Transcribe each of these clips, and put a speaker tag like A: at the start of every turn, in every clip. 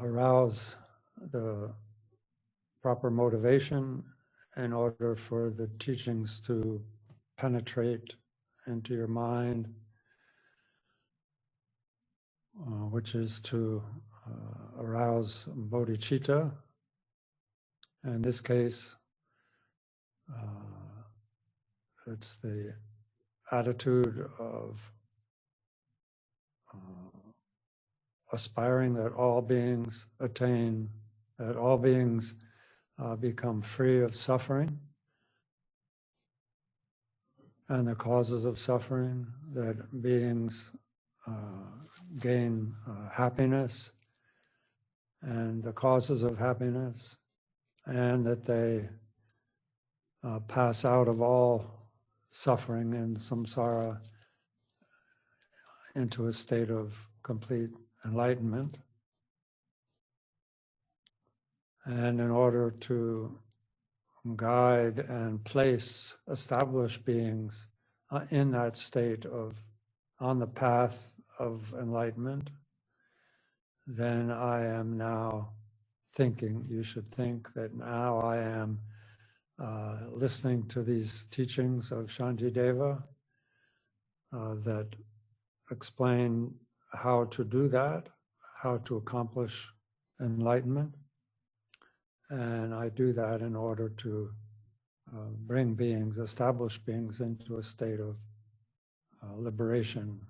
A: arouse the proper motivation in order for the teachings to penetrate into your mind, which is to arouse bodhicitta. In this case, it's the attitude of aspiring that all beings attain, that all beings become free of suffering and the causes of suffering, that beings gain happiness and the causes of happiness, and that they pass out of all suffering in samsara into a state of complete enlightenment. And in order to guide and place established beings in that state of, on the path of enlightenment, then I am now thinking, you should think that now I am listening to these teachings of Shantideva that explain how to do that, how to accomplish enlightenment. And I do that in order to bring beings, established beings, into a state of liberation.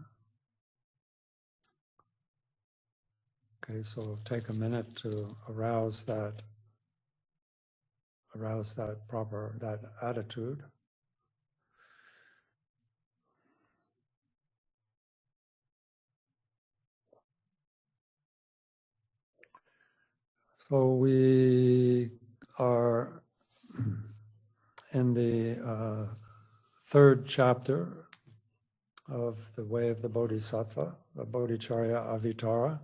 A: Okay, so take a minute to arouse that attitude. So we are in the third chapter of the Way of the Bodhisattva, the Bodhicharyavatara,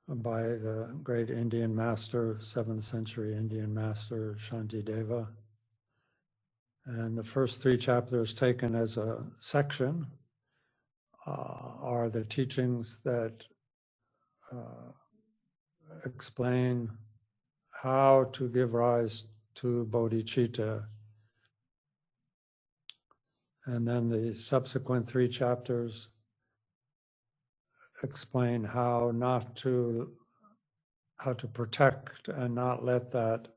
A: by the great Indian master, 7th century Indian master, Shantideva. And the first 3 chapters taken as a section are the teachings that explain how to give rise to bodhicitta. And then the subsequent 3 chapters explain how to protect and not let that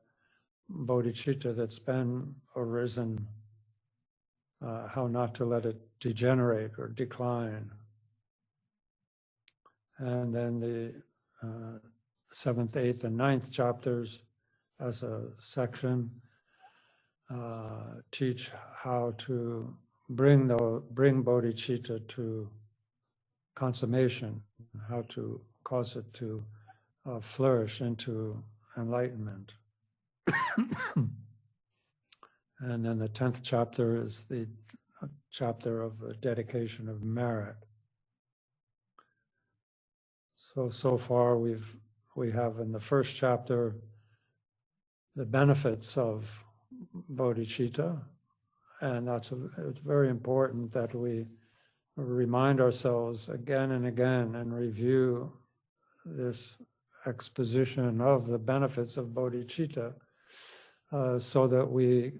A: bodhicitta that's been arisen, how not to let it degenerate or decline. And then the 7th, 8th, and 9th chapters as a section teach how to bring bodhicitta to consummation, how to cause it to flourish into enlightenment. And then the 10th chapter is the chapter of the dedication of merit. So far we have in the first chapter the benefits of bodhicitta, and it's very important that we remind ourselves again and again and review this exposition of the benefits of bodhicitta so that we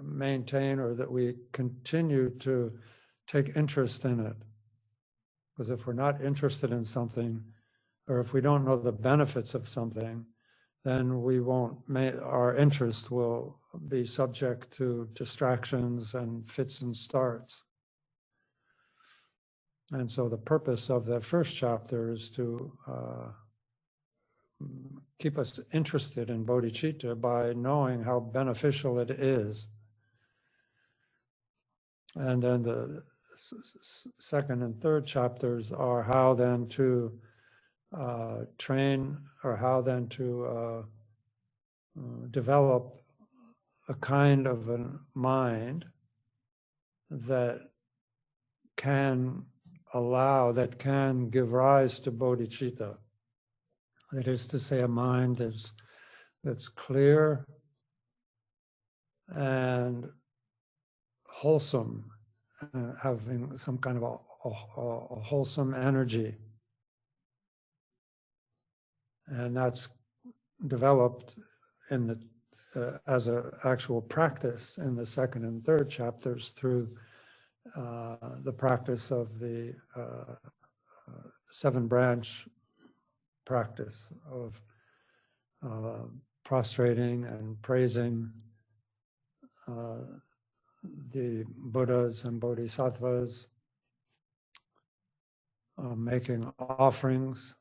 A: maintain, or that we continue to take interest in it. Because if we're not interested in something, or if we don't know the benefits of something, then we won't, our interest will be subject to distractions and fits and starts. And so the purpose of the first chapter is to keep us interested in bodhicitta by knowing how beneficial it is. And then the second and third chapters are how then to train, or how then to develop a kind of a mind that can give rise to bodhicitta. That is to say, a mind that's clear and wholesome, having some kind of a wholesome energy. And that's developed in the as an actual practice in the second and third chapters through the practice of the seven branch practice of prostrating and praising the Buddhas and Bodhisattvas, making offerings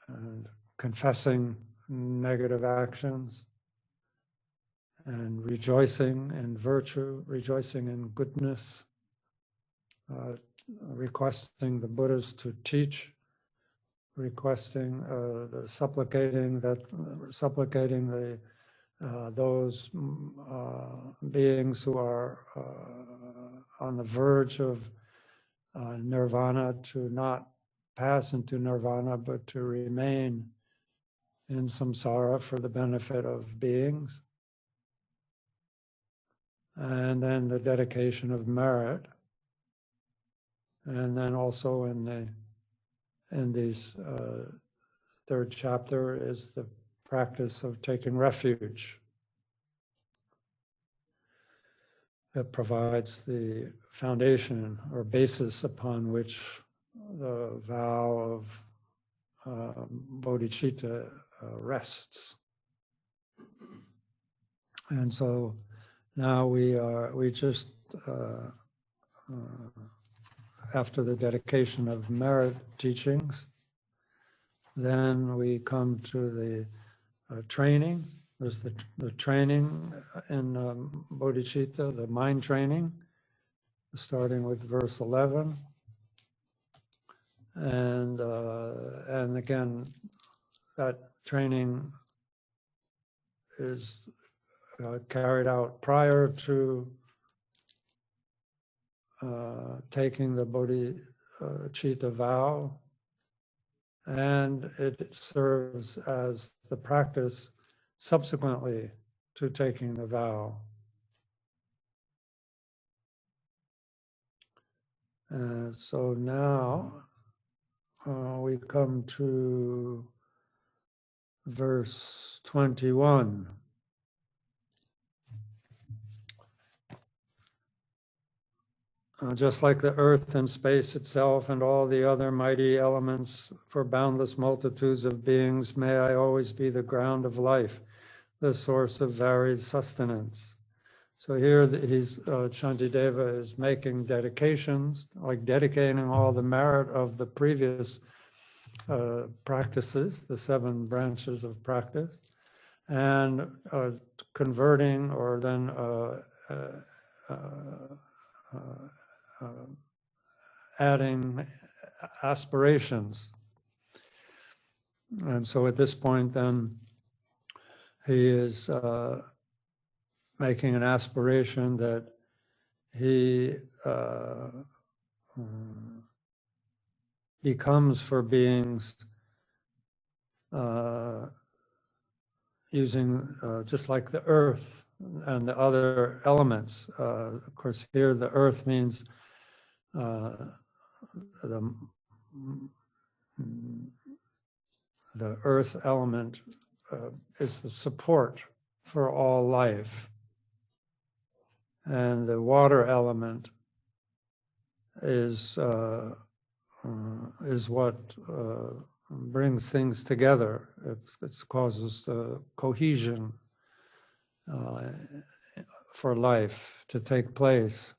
A: and confessing negative actions, and rejoicing in virtue, rejoicing in goodness, requesting the Buddhas to teach, requesting, supplicating the those beings who are on the verge of nirvana to not pass into nirvana, but to remain in samsara for the benefit of beings. And then the dedication of merit. And then also in these third chapter is the practice of taking refuge. That provides the foundation or basis upon which the vow of Bodhichitta rests. And so now we just after the dedication of merit teachings, then we come to the training. There's the training in Bodhichitta, the mind training, starting with verse 11. And again, that training is carried out prior to taking the Bodhichitta vow, and it serves as the practice subsequently to taking the vow. So now we come to verse 21. Just like the earth and space itself and all the other mighty elements for boundless multitudes of beings, may I always be the ground of life, the source of varied sustenance. So here Shantideva is making dedications, like dedicating all the merit of the previous practices, the seven branches of practice, and converting or then adding aspirations. And so at this point then he is making an aspiration that he becomes for beings using just like the earth and the other elements. Of course, here the earth means the earth element is the support for all life. And the water element is what brings things together. It causes cohesion for life to take place.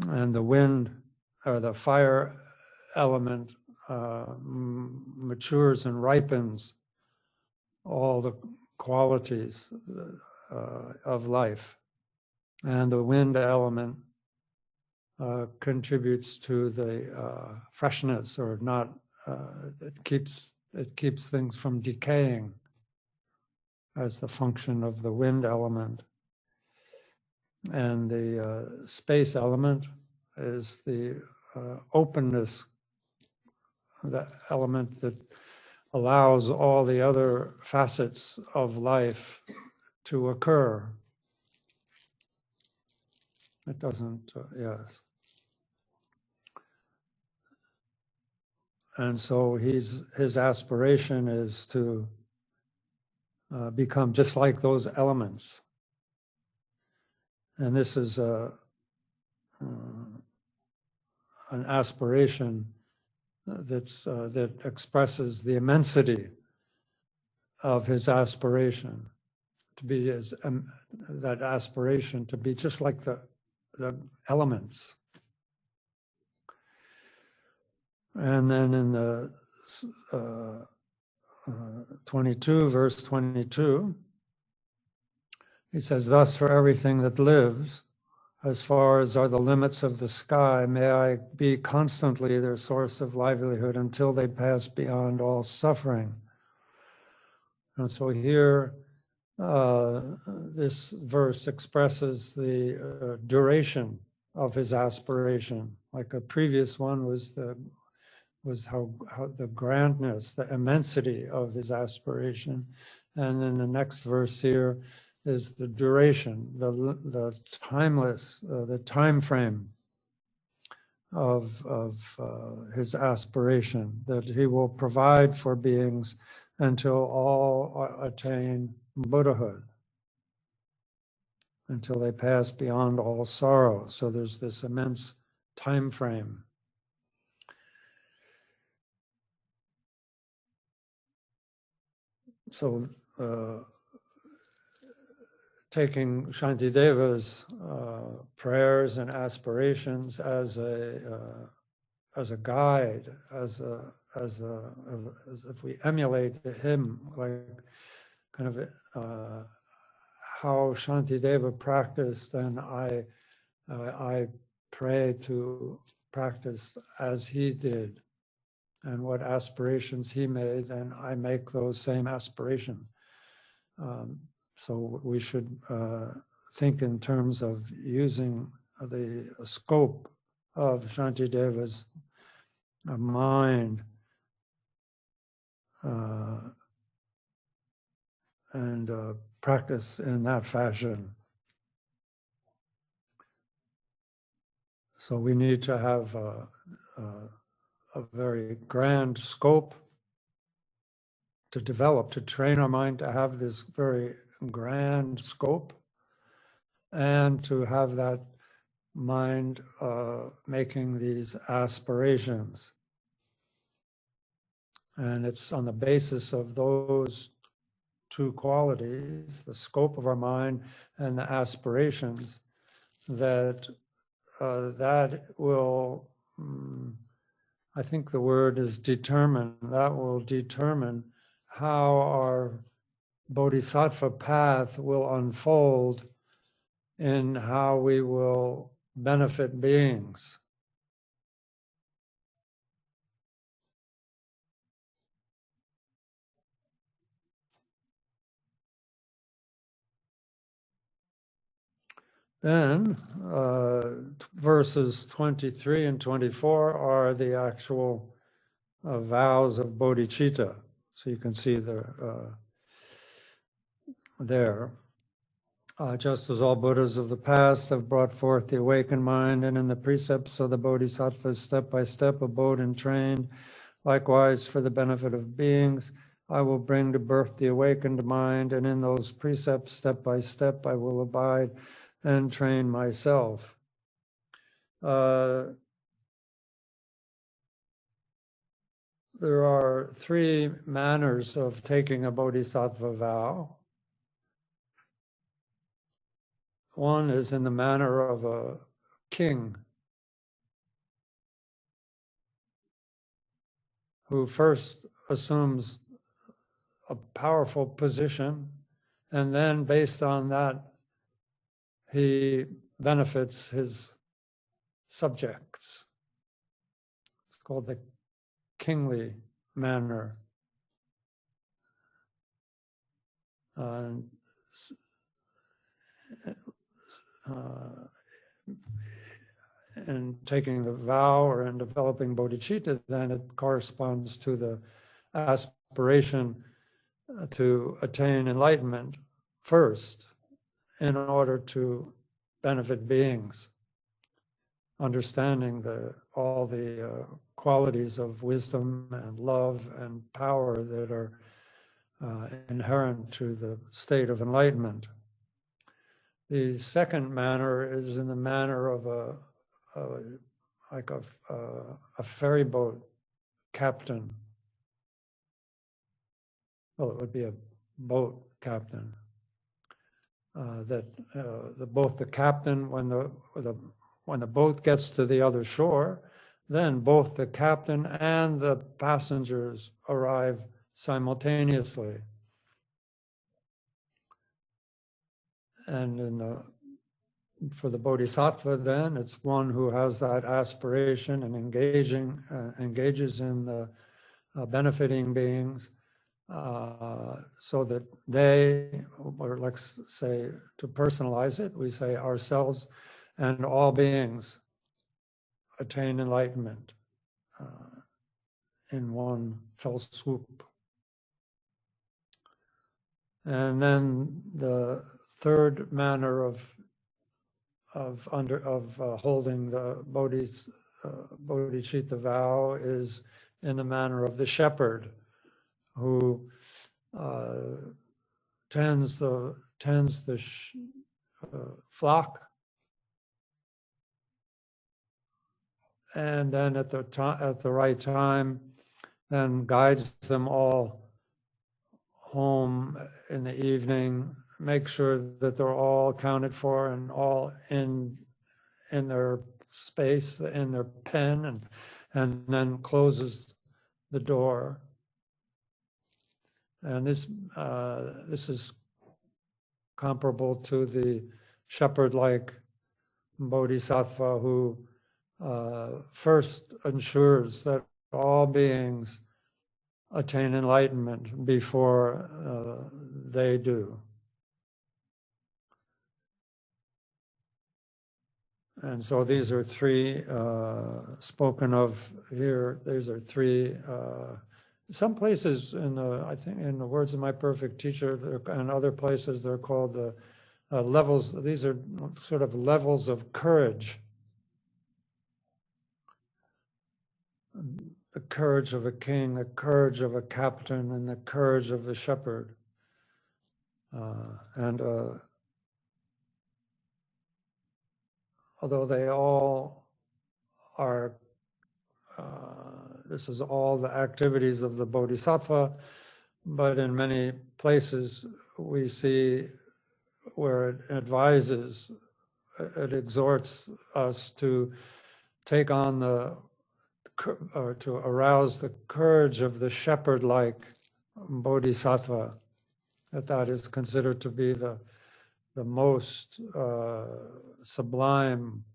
A: And the wind or the fire element matures and ripens all the qualities of life. And the wind element contributes to the freshness, or not. It keeps things from decaying as the function of the wind element. And the space element is the openness, the element that allows all the other facets of life to occur. It doesn't, yes. And so his aspiration is to become just like those elements. And this is an aspiration that expresses the immensity of his aspiration to be that aspiration to be just like the elements. And then in the 22, verse 22, he says, "Thus for everything that lives, as far as are the limits of the sky, may I be constantly their source of livelihood until they pass beyond all suffering." And so here, this verse expresses the duration of his aspiration. Like a previous one was how the grandness, the immensity of his aspiration, and then the next verse here is the duration, the timeless, the time frame of his aspiration, that he will provide for beings until all attain Buddhahood, until they pass beyond all sorrow. So there's this immense time frame. So taking Shantideva's prayers and aspirations as a guide, as if we emulate him, like kind of how Shantideva practiced, and I pray to practice as he did, and what aspirations he made, and I make those same aspirations. So we should think in terms of using the scope of Shantideva's mind and practice in that fashion. So we need to have a very grand scope to develop, to train our mind to have this very grand scope, and to have that mind making these aspirations. And it's on the basis of those two qualities, the scope of our mind and the aspirations, that that will, I think the word is determine, that will determine how our Bodhisattva path will unfold in how we will benefit beings. Then verses 23 and 24 are the actual vows of Bodhichitta. So you can see there. Just as all Buddhas of the past have brought forth the awakened mind, and in the precepts of the Bodhisattvas step by step abode and trained, likewise for the benefit of beings, I will bring to birth the awakened mind, and in those precepts step by step I will abide and train myself. There are three manners of taking a Bodhisattva vow. One is in the manner of a king who first assumes a powerful position, and then based on that, he benefits his subjects. It's called the kingly manner. And taking the vow or in developing bodhicitta, then it corresponds to the aspiration to attain enlightenment first in order to benefit beings, understanding the all the qualities of wisdom and love and power that are inherent to the state of enlightenment. The second manner is in the manner of a ferry boat captain. Well, it would be a boat captain. Both the captain, when the boat gets to the other shore, then both the captain and the passengers arrive simultaneously. And for the Bodhisattva, then, it's one who has that aspiration and engages in the benefiting beings, so that they, or let's say, to personalize it, we say ourselves and all beings attain enlightenment in one fell swoop. And then the third manner of holding the Bodhichitta vow is in the manner of the shepherd, who tends the flock, and then at the right time, then guides them all home in the evening, make sure that they're all accounted for and all in their space, in their pen, and then closes the door. And this is comparable to the shepherd-like bodhisattva who first ensures that all beings attain enlightenment before they do. And so these are three spoken of here. These are three. Some places I think in the words of my perfect teacher, and other places they're called the levels. These are sort of levels of courage. The courage of a king, the courage of a captain, and the courage of the shepherd. Although they all are, this is all the activities of the bodhisattva, but in many places we see where it advises, it exhorts us to take on or to arouse the courage of the shepherd-like bodhisattva, that is considered to be the most sublime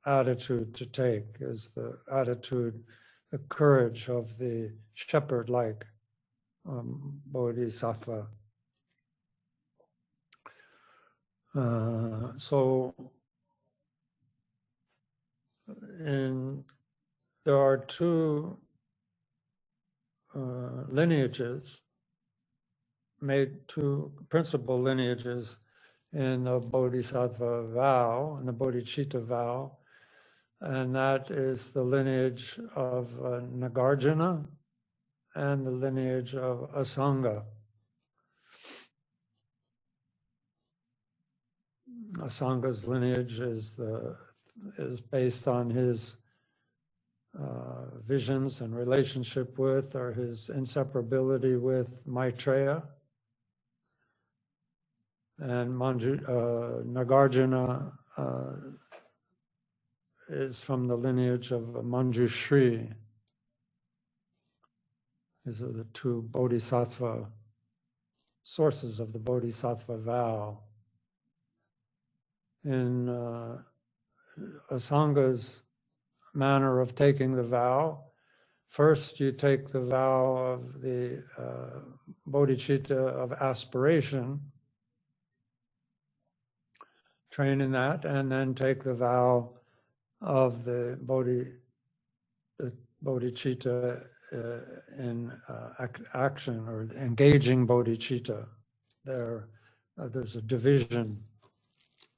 A: attitude to take, is the attitude, the courage of the shepherd-like bodhisattva. There are two lineages, two principal lineages in the Bodhisattva vow, in the Bodhichitta vow, and that is the lineage of Nagarjuna and the lineage of Asanga. Asanga's lineage is based on his visions and relationship with, or his inseparability with, Maitreya. And Nagarjuna is from the lineage of Manjushri. These are the two bodhisattva sources of the Bodhisattva vow. In Asanga's manner of taking the vow, first you take the vow of the bodhicitta of aspiration, train in that, and then take the vow of the bodhicitta in action, or engaging bodhicitta. There's a division,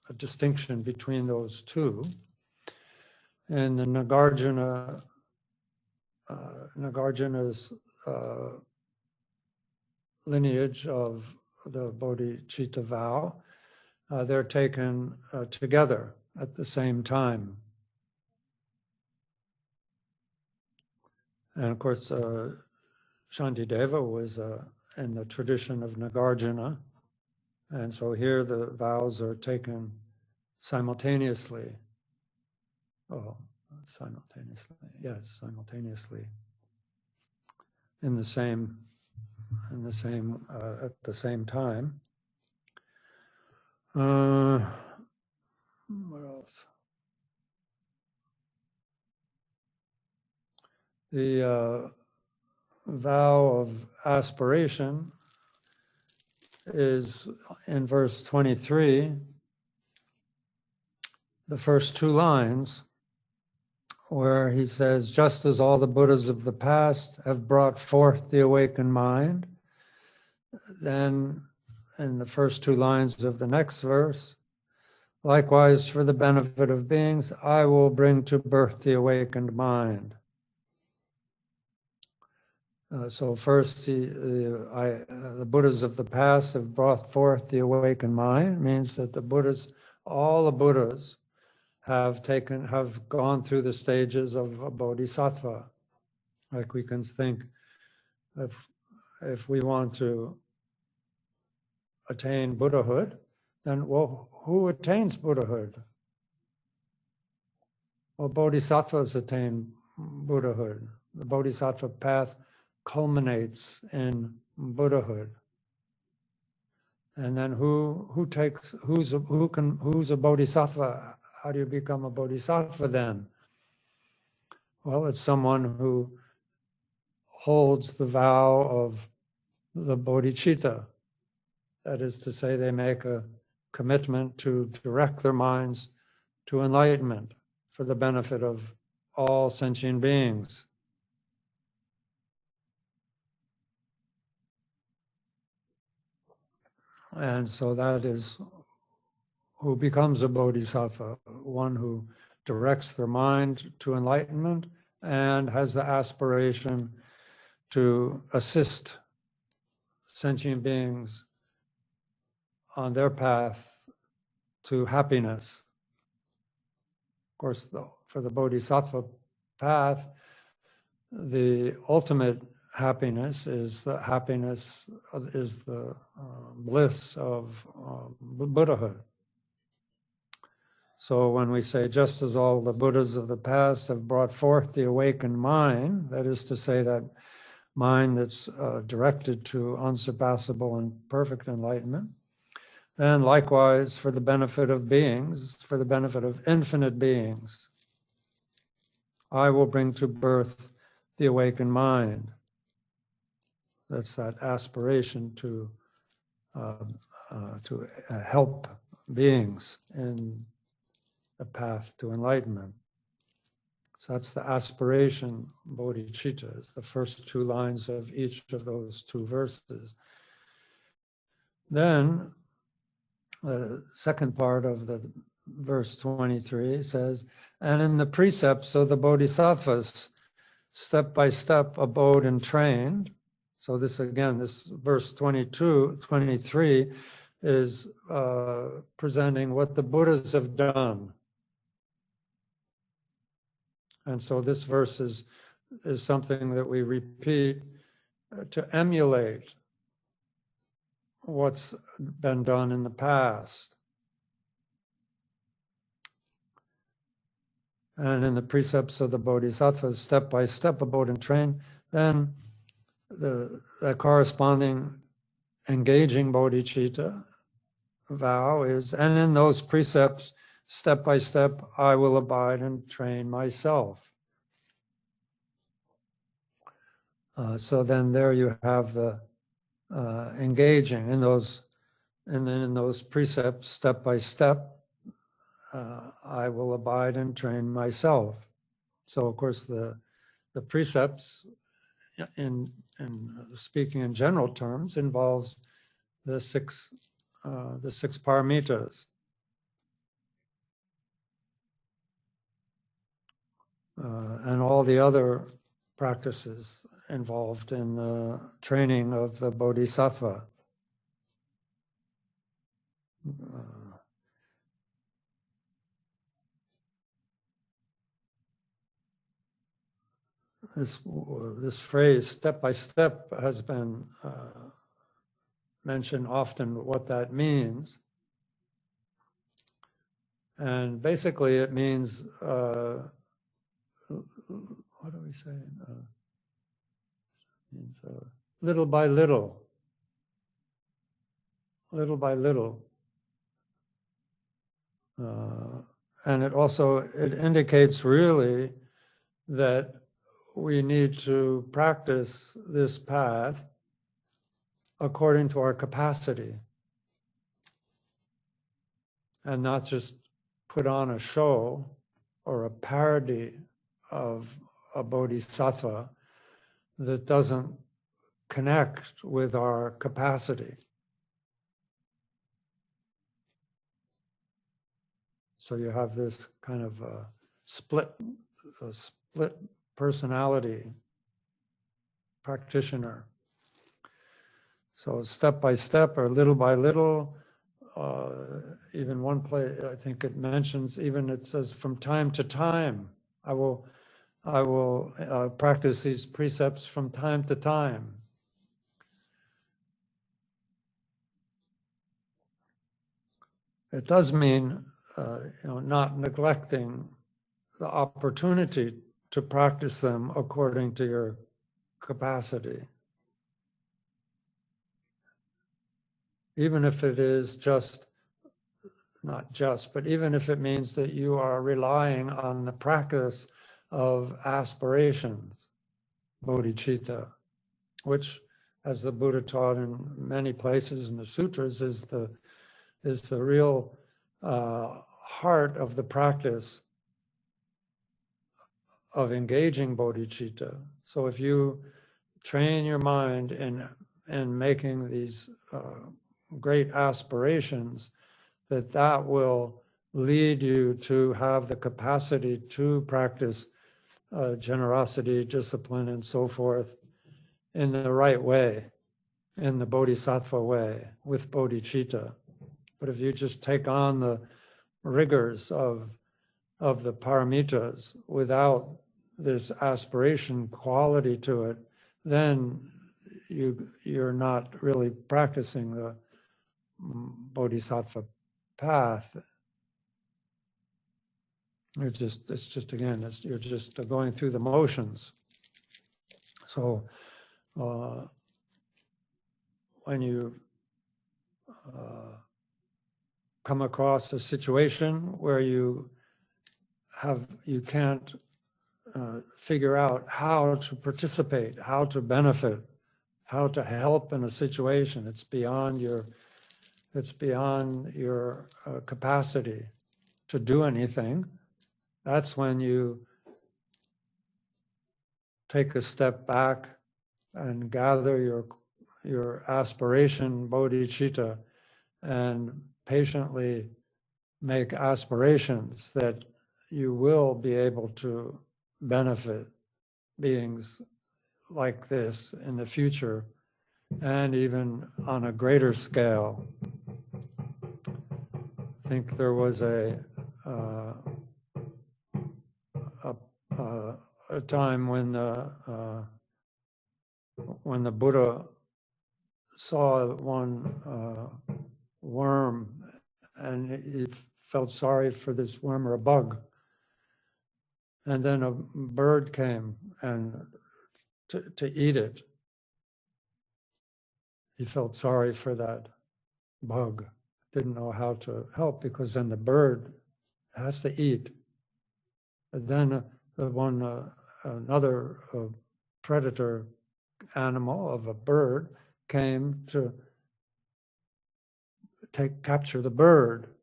A: a distinction between those two. in the Nagarjuna's lineage of the Bodhichitta vow, they're taken together at the same time. And of course, Shantideva was in the tradition of Nagarjuna, and so here the vows are taken simultaneously. Oh, simultaneously, yes, simultaneously at the same time. What else? The vow of aspiration is in verse 23, the first two lines, where he says, just as all the Buddhas of the past have brought forth the awakened mind, then in the first two lines of the next verse, likewise for the benefit of beings, I will bring to birth the awakened mind. So first, the Buddhas of the past have brought forth the awakened mind, means that the Buddhas, all the Buddhas have gone through the stages of a bodhisattva. Like we can think, if we want to attain Buddhahood, then well, who attains Buddhahood? Well, bodhisattvas attain Buddhahood. The bodhisattva path culminates in Buddhahood. And then who's a bodhisattva? How do you become a bodhisattva then? Well, it's someone who holds the vow of the Bodhichitta. That is to say, they make a commitment to direct their minds to enlightenment for the benefit of all sentient beings. And so that is who becomes a bodhisattva, one who directs their mind to enlightenment and has the aspiration to assist sentient beings on their path to happiness. Of course, for the bodhisattva path, the ultimate happiness is the bliss of Buddhahood. So when we say, just as all the Buddhas of the past have brought forth the awakened mind, that is to say, that mind that's directed to unsurpassable and perfect enlightenment, then likewise for the benefit of beings, for the benefit of infinite beings, I will bring to birth the awakened mind. That's that aspiration to help beings in the path to enlightenment. So that's the aspiration, bodhicitta, is the first two lines of each of those two verses. Then the second part of the verse 23 says, and in the precepts of the bodhisattvas, step by step abode and trained. So this again, this verse 23 is presenting what the Buddhas have done. And so this verse is something that we repeat to emulate what's been done in the past. And in the precepts of the bodhisattvas, step by step abode and train, then the corresponding engaging bodhicitta vow is, and in those precepts, step by step, I will abide and train myself. So then there you have the engaging in those, and then in those precepts, step by step, I will abide and train myself. So of course the precepts, in speaking in general terms, involves the six paramitas. and all the other practices involved in the training of the Bodhisattva. This phrase, step by step, has been mentioned often what that means. And basically it means, what do we say? Means little by little. Little by little. And it indicates really that we need to practice this path according to our capacity and not just put on a show or a parody of a bodhisattva that doesn't connect with our capacity. So you have this kind of split personality practitioner. So step by step or little by little, even one place, I think it mentions, even it says from time to time, I will practice these precepts from time to time. It does mean not neglecting the opportunity to practice them according to your capacity. Even if it is but even if it means that you are relying on the practice of aspirations, bodhicitta, which, as the Buddha taught in many places in the sutras, is the real heart of the practice of engaging bodhicitta. So if you train your mind in making these great aspirations, that will lead you to have the capacity to practice generosity, discipline, and so forth in the right way, in the bodhisattva way, with bodhicitta. But if you just take on the rigors of the paramitas without this aspiration quality to it, then you're not really practicing the bodhisattva path. You're just going through the motions. So when you come across a situation where you can't figure out how to participate, how to benefit, how to help in a situation, it's beyond your capacity to do anything. That's when you take a step back and gather your aspiration, bodhicitta, and patiently make aspirations that you will be able to benefit beings like this in the future, and even on a greater scale. I think there was a time when the Buddha saw one worm, and he felt sorry for this worm, or a bug. And then a bird came and to eat it. He felt sorry for that bug. Didn't know how to help, because then the bird has to eat. But then another predator animal of a bird came to capture the bird.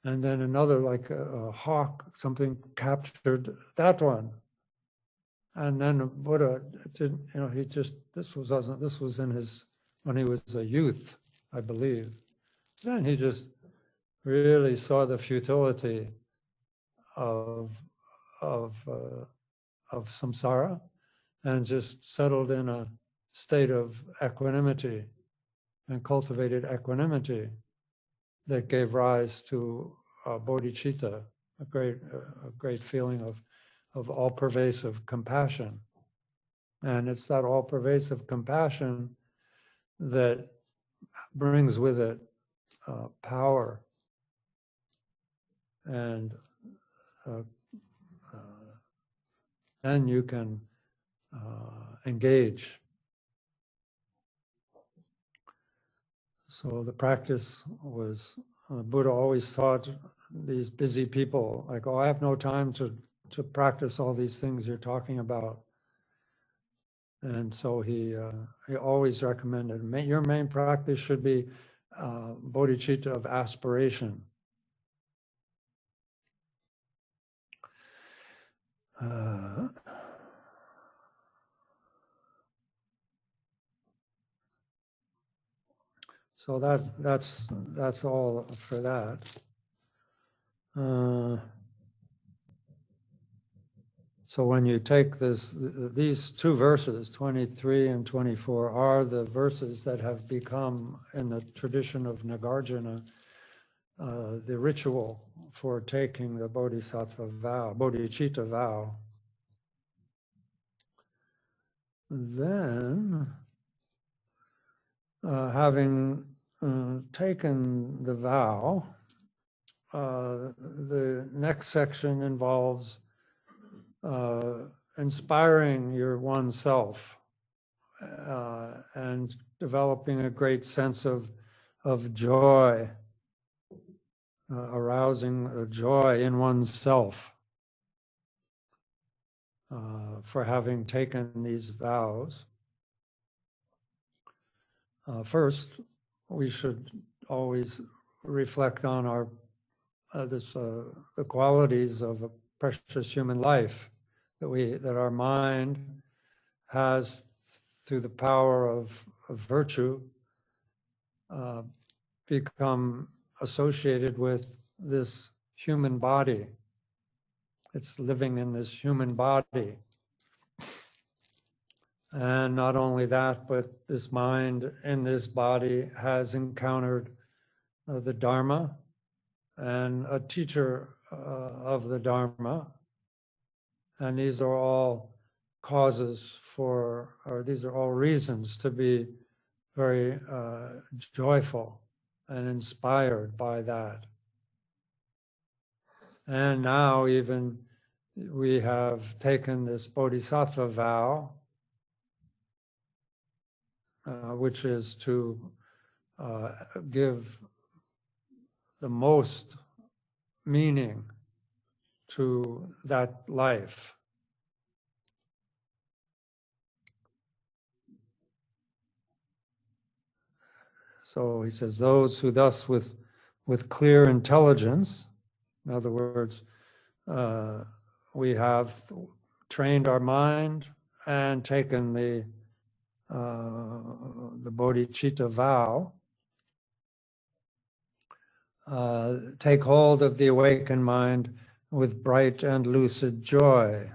A: And then another, like a hawk, something captured that one. And then the Buddha did, this was when he was a youth, I believe. Then he just really saw the futility of samsara and just settled in a state of equanimity and cultivated equanimity that gave rise to bodhicitta, a great feeling of all-pervasive compassion. And it's that all-pervasive compassion that brings with it power and then you can engage. So the practice was, Buddha always taught these busy people, like, oh, I have no time to practice all these things you're talking about. And so he always recommended, your main practice should be bodhicitta of aspiration. So that's all for that. So when you take these two verses, 23 and 24, are the verses that have become, in the tradition of Nagarjuna, the ritual for taking the Bodhisattva vow, Bodhichitta vow. Then, having taken the vow, the next section involves inspiring your oneself and developing a great sense of joy, arousing a joy in oneself for having taken these vows. First, we should always reflect on our the qualities of a precious human life that our mind has through the power of virtue become associated with this human body. It's living in this human body. And not only that, but this mind in this body has encountered the Dharma and a teacher of the Dharma. And these are all causes for, or these are all reasons to be very joyful and inspired by that. And now even we have taken this Bodhisattva vow, which is to give the most meaning to that life. So he says, those who thus with clear intelligence, in other words, we have trained our mind and taken the Bodhichitta vow, take hold of the awakened mind with bright and lucid joy.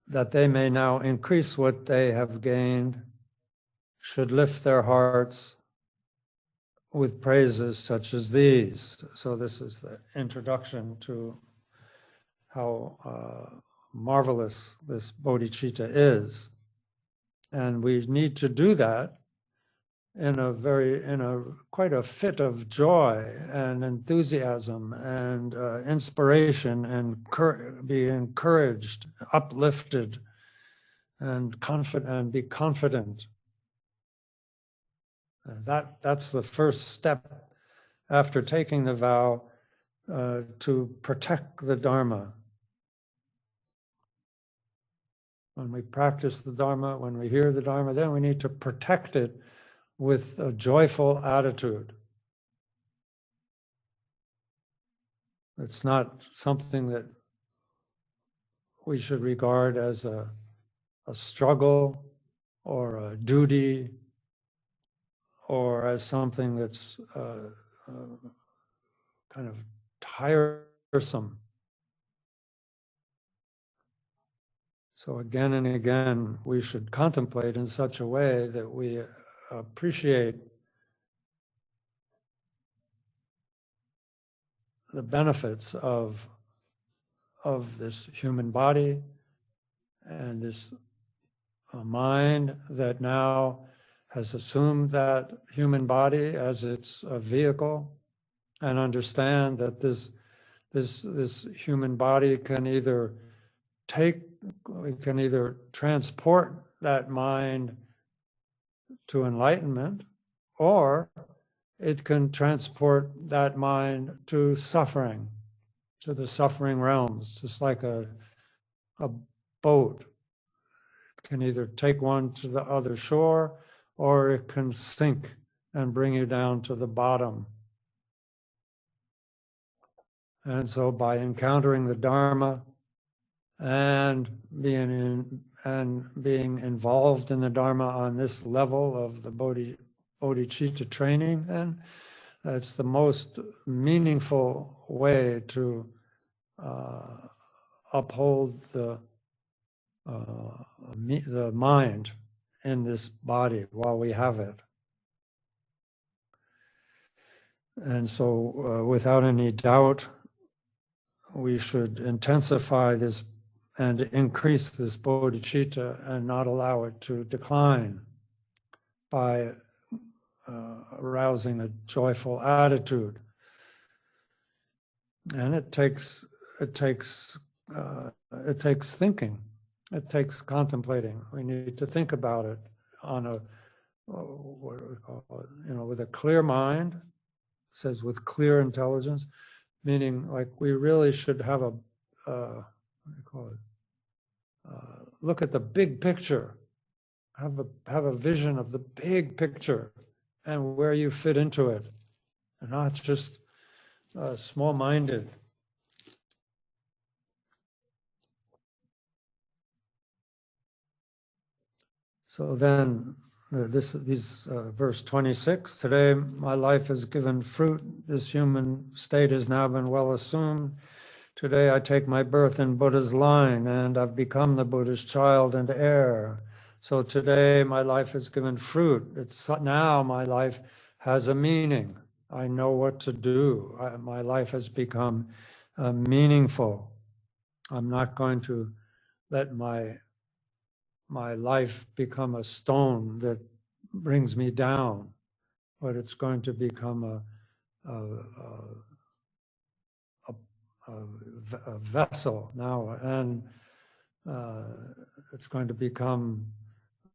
A: That they may now increase what they have gained, should lift their hearts with praises such as these. So this is the introduction to how marvelous this bodhicitta is. And we need to do that in quite a fit of joy and enthusiasm and inspiration, and be encouraged, uplifted, and confident, and be confident. That's the first step after taking the vow to protect the Dharma. When we practice the Dharma, when we hear the Dharma, then we need to protect it with a joyful attitude. It's not something that we should regard as a struggle or a duty or as something that's kind of tiresome. So again and again, we should contemplate in such a way that we appreciate the benefits of this human body and this mind that now has assumed that human body as its vehicle, and understand that this human body can either transport that mind to enlightenment, or it can transport that mind to suffering, to the suffering realms, just like a boat. It can either take one to the other shore, or it can sink and bring you down to the bottom. And so by encountering the Dharma and being involved in the Dharma on this level of the Bodhichitta training, then that's the most meaningful way to uphold the mind in this body while we have it. And so without any doubt, we should intensify this and increase this bodhicitta and not allow it to decline by arousing a joyful attitude. And it takes thinking. It takes contemplating. We need to think about it on a, what do we call it? With a clear mind. It says with clear intelligence, meaning like we really should have a, what do you call it? Look at the big picture. Have a vision of the big picture and where you fit into it, and not just small-minded. So then, verse 26, today my life has given fruit. This human state has now been well assumed. Today I take my birth in Buddha's line, and I've become the Buddha's child and heir. So today my life has given fruit. Now my life has a meaning. I know what to do. My life has become meaningful. I'm not going to let my life become a stone that brings me down, but it's going to become a vessel now, and it's going to become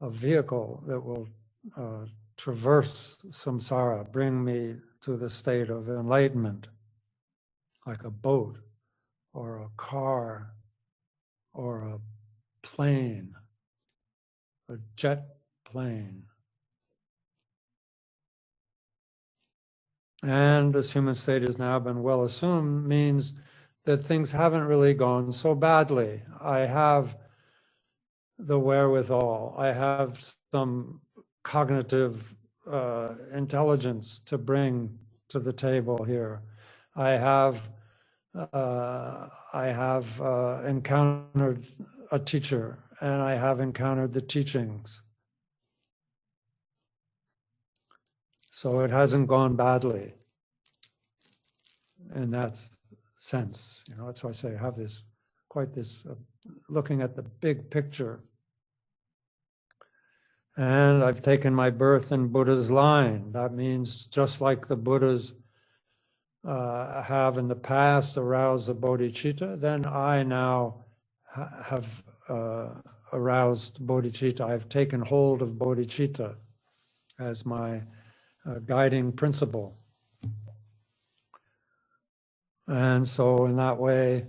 A: a vehicle that will traverse samsara, bring me to the state of enlightenment, like a boat or a car or a plane, a jet plane. And this human state has now been well assumed means that things haven't really gone so badly. I have the wherewithal. I have some cognitive intelligence to bring to the table here. I have encountered a teacher, and I have encountered the teachings. So it hasn't gone badly in that sense. That's why I say I have this, looking at the big picture. And I've taken my birth in Buddha's line. That means just like the Buddhas have in the past aroused the bodhicitta, then I now have aroused bodhicitta. I've taken hold of bodhicitta as my guiding principle. And so in that way,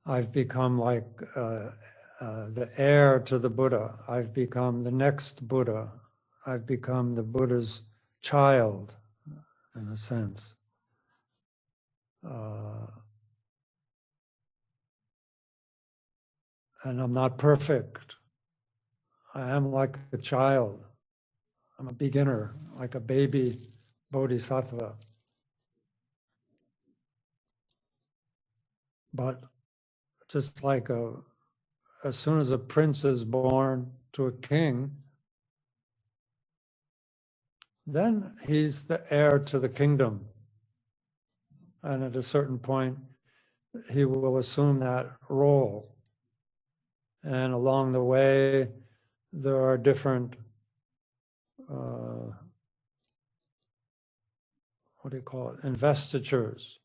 A: I've become like the heir to the Buddha. I've become the next Buddha. I've become the Buddha's child, in a sense. And I'm not perfect. I am like a child. I'm a beginner, like a baby bodhisattva. But just like as soon as a prince is born to a king, then he's the heir to the kingdom. And at a certain point, he will assume that role. And along the way, there are different, investitures.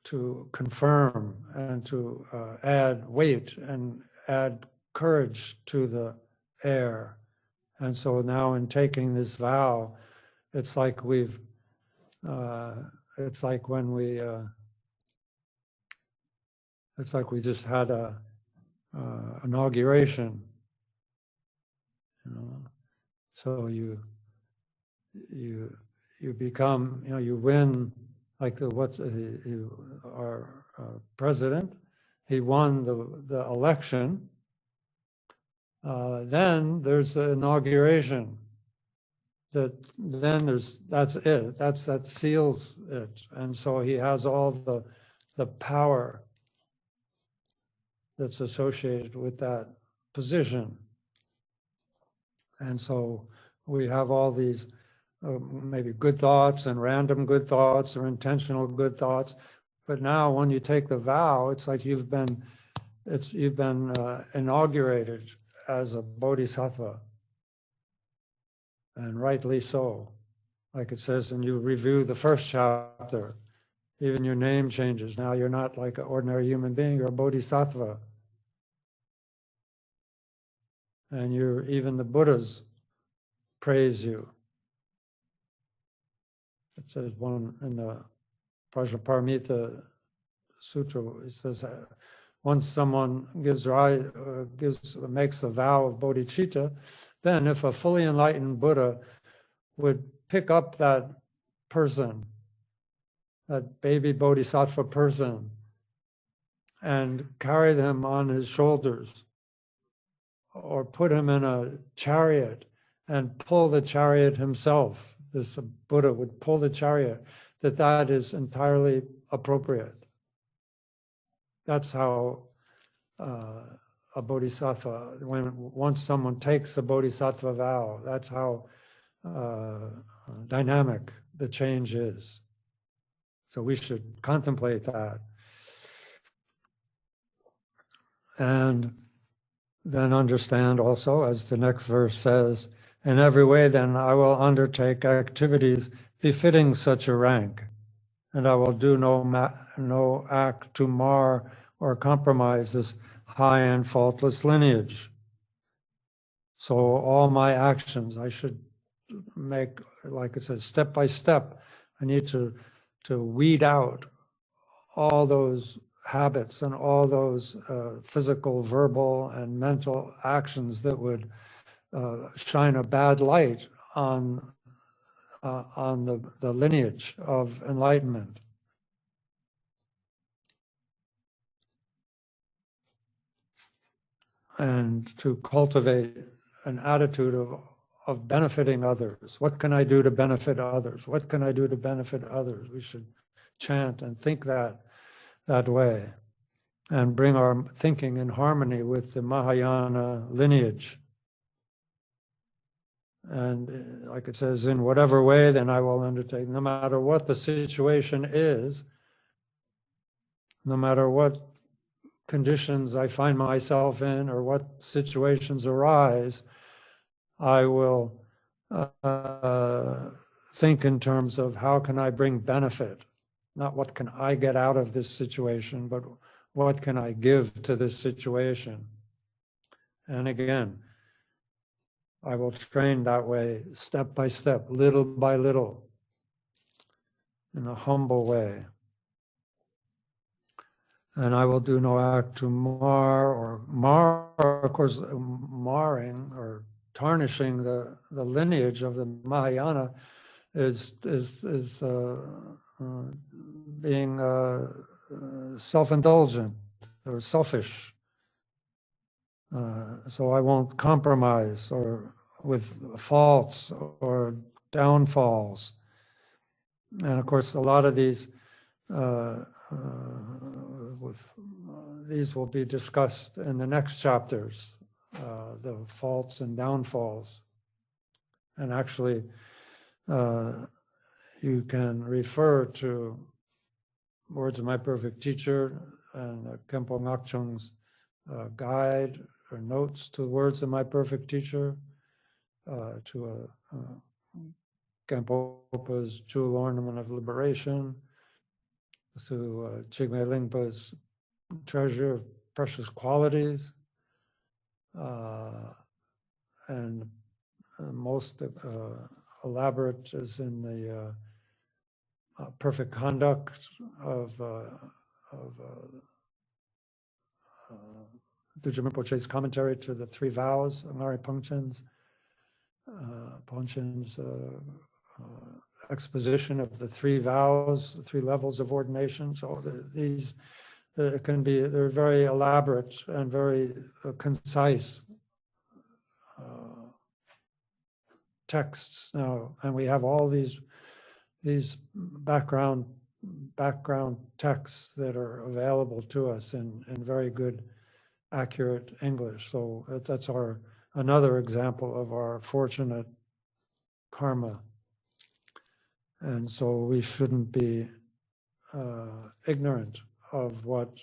A: To confirm and to add weight and add courage to the heir. And so now in taking this vow, it's like it's like when it's like we just had a inauguration, So you become, you win. Like our president, he won the election. Then there's the inauguration. That's it. That seals it. And so he has all the power that's associated with that position. And so we have all these maybe good thoughts and random good thoughts or intentional good thoughts. But now when you take the vow, it's like you've been inaugurated as a bodhisattva. And rightly so. Like it says, and you review the first chapter, even your name changes. Now you're not like an ordinary human being, you're a bodhisattva. And even the Buddhas praise you. It says one in the Prajnaparamita Sutra, it says once someone makes the vow of Bodhichitta, then if a fully enlightened Buddha would pick up that person, that baby bodhisattva person, and carry them on his shoulders, or put him in a chariot and pull the chariot himself, this Buddha would pull the chariot, that is entirely appropriate. That's how a bodhisattva, once someone takes the bodhisattva vow, that's how dynamic the change is. So we should contemplate that. And then understand also, as the next verse says, in every way then I will undertake activities befitting such a rank, and I will do no act to mar or compromise this high and faultless lineage. So all my actions, I should make, like it says, step by step. I need to weed out all those habits and all those physical, verbal, and mental actions that would shine a bad light on the lineage of enlightenment. And to cultivate an attitude of benefiting others. What can I do to benefit others? What can I do to benefit others? We should chant and think that way, and bring our thinking in harmony with the Mahayana lineage. And like it says, in whatever way, then I will undertake, no matter what the situation is, no matter what conditions I find myself in or what situations arise, I will think in terms of how can I bring benefit, not what can I get out of this situation, but what can I give to this situation. And again, I will train that way, step by step, little by little, in a humble way. And I will do no act to mar, of course, marring or tarnishing the lineage of the Mahayana is being self-indulgent or selfish. So I won't compromise or with faults or downfalls. And of course, a lot of these these will be discussed in the next chapters, the faults and downfalls. And actually, you can refer to Words of My Perfect Teacher and Khenpo Ngakchung's guide or notes to Words of My Perfect Teacher, to Khenpo's Jewel Ornament of Liberation, to Chigme Lingpa's Treasure of Precious Qualities, and most elaborate is in the Perfect Conduct of Dujia Rinpoche's commentary to the Three Vows, Ngari Ponchin's exposition of the three vows, the three levels of ordination. So these can be, they're very elaborate and very concise texts now, and we have all these background texts that are available to us in very good, accurate English. So that's another example of our fortunate karma. And so we shouldn't be ignorant of what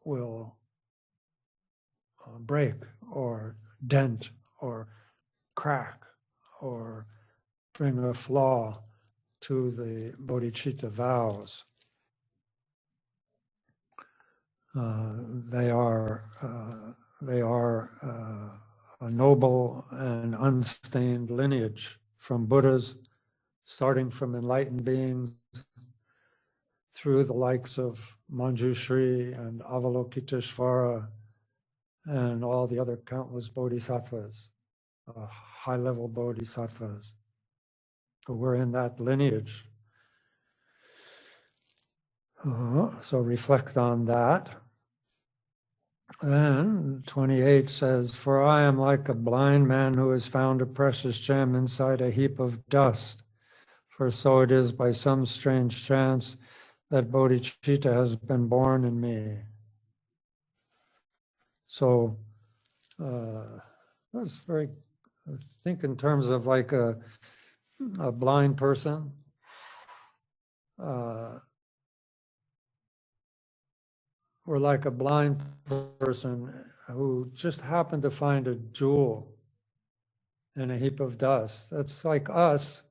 A: will break or dent or crack or bring a flaw to the Bodhichitta vows. They are a noble and unstained lineage from Buddhas, starting from enlightened beings through the likes of Manjushri and Avalokiteshvara and all the other countless bodhisattvas, high-level bodhisattvas. So we're in that lineage. So reflect on that. Then 28 says, "For I am like a blind man who has found a precious gem inside a heap of dust. For so it is by some strange chance that Bodhichitta has been born in me." So that's very, I think in terms of like a blind person, we're like a blind person who just happened to find a jewel in a heap of dust. That's like us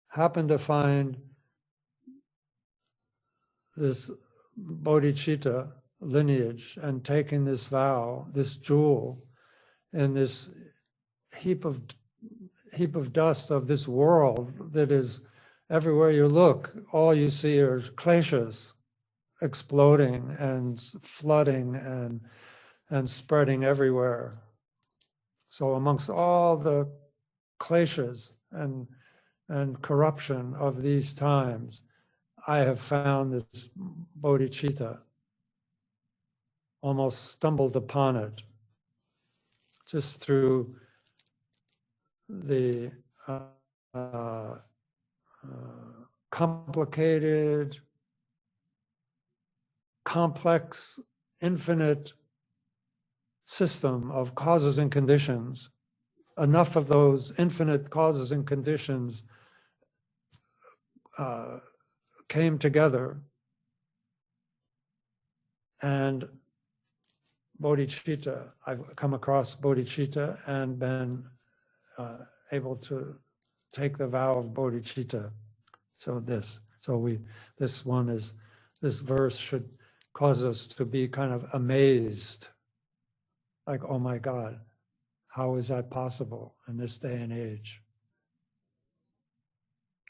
A: happened to find this bodhicitta lineage and taking this vow, this jewel, in this heap of dust of this world that is everywhere you look. All you see are kleshas exploding and flooding and spreading everywhere. So amongst all the kleshas and corruption of these times, I have found this bodhicitta, almost stumbled upon it just through the complicated, complex, infinite system of causes and conditions. Enough of those infinite causes and conditions came together, and bodhicitta, I've come across bodhicitta and been able to take the vow of bodhicitta. So this verse should cause us to be kind of amazed, like, oh my God, how is that possible in this day and age?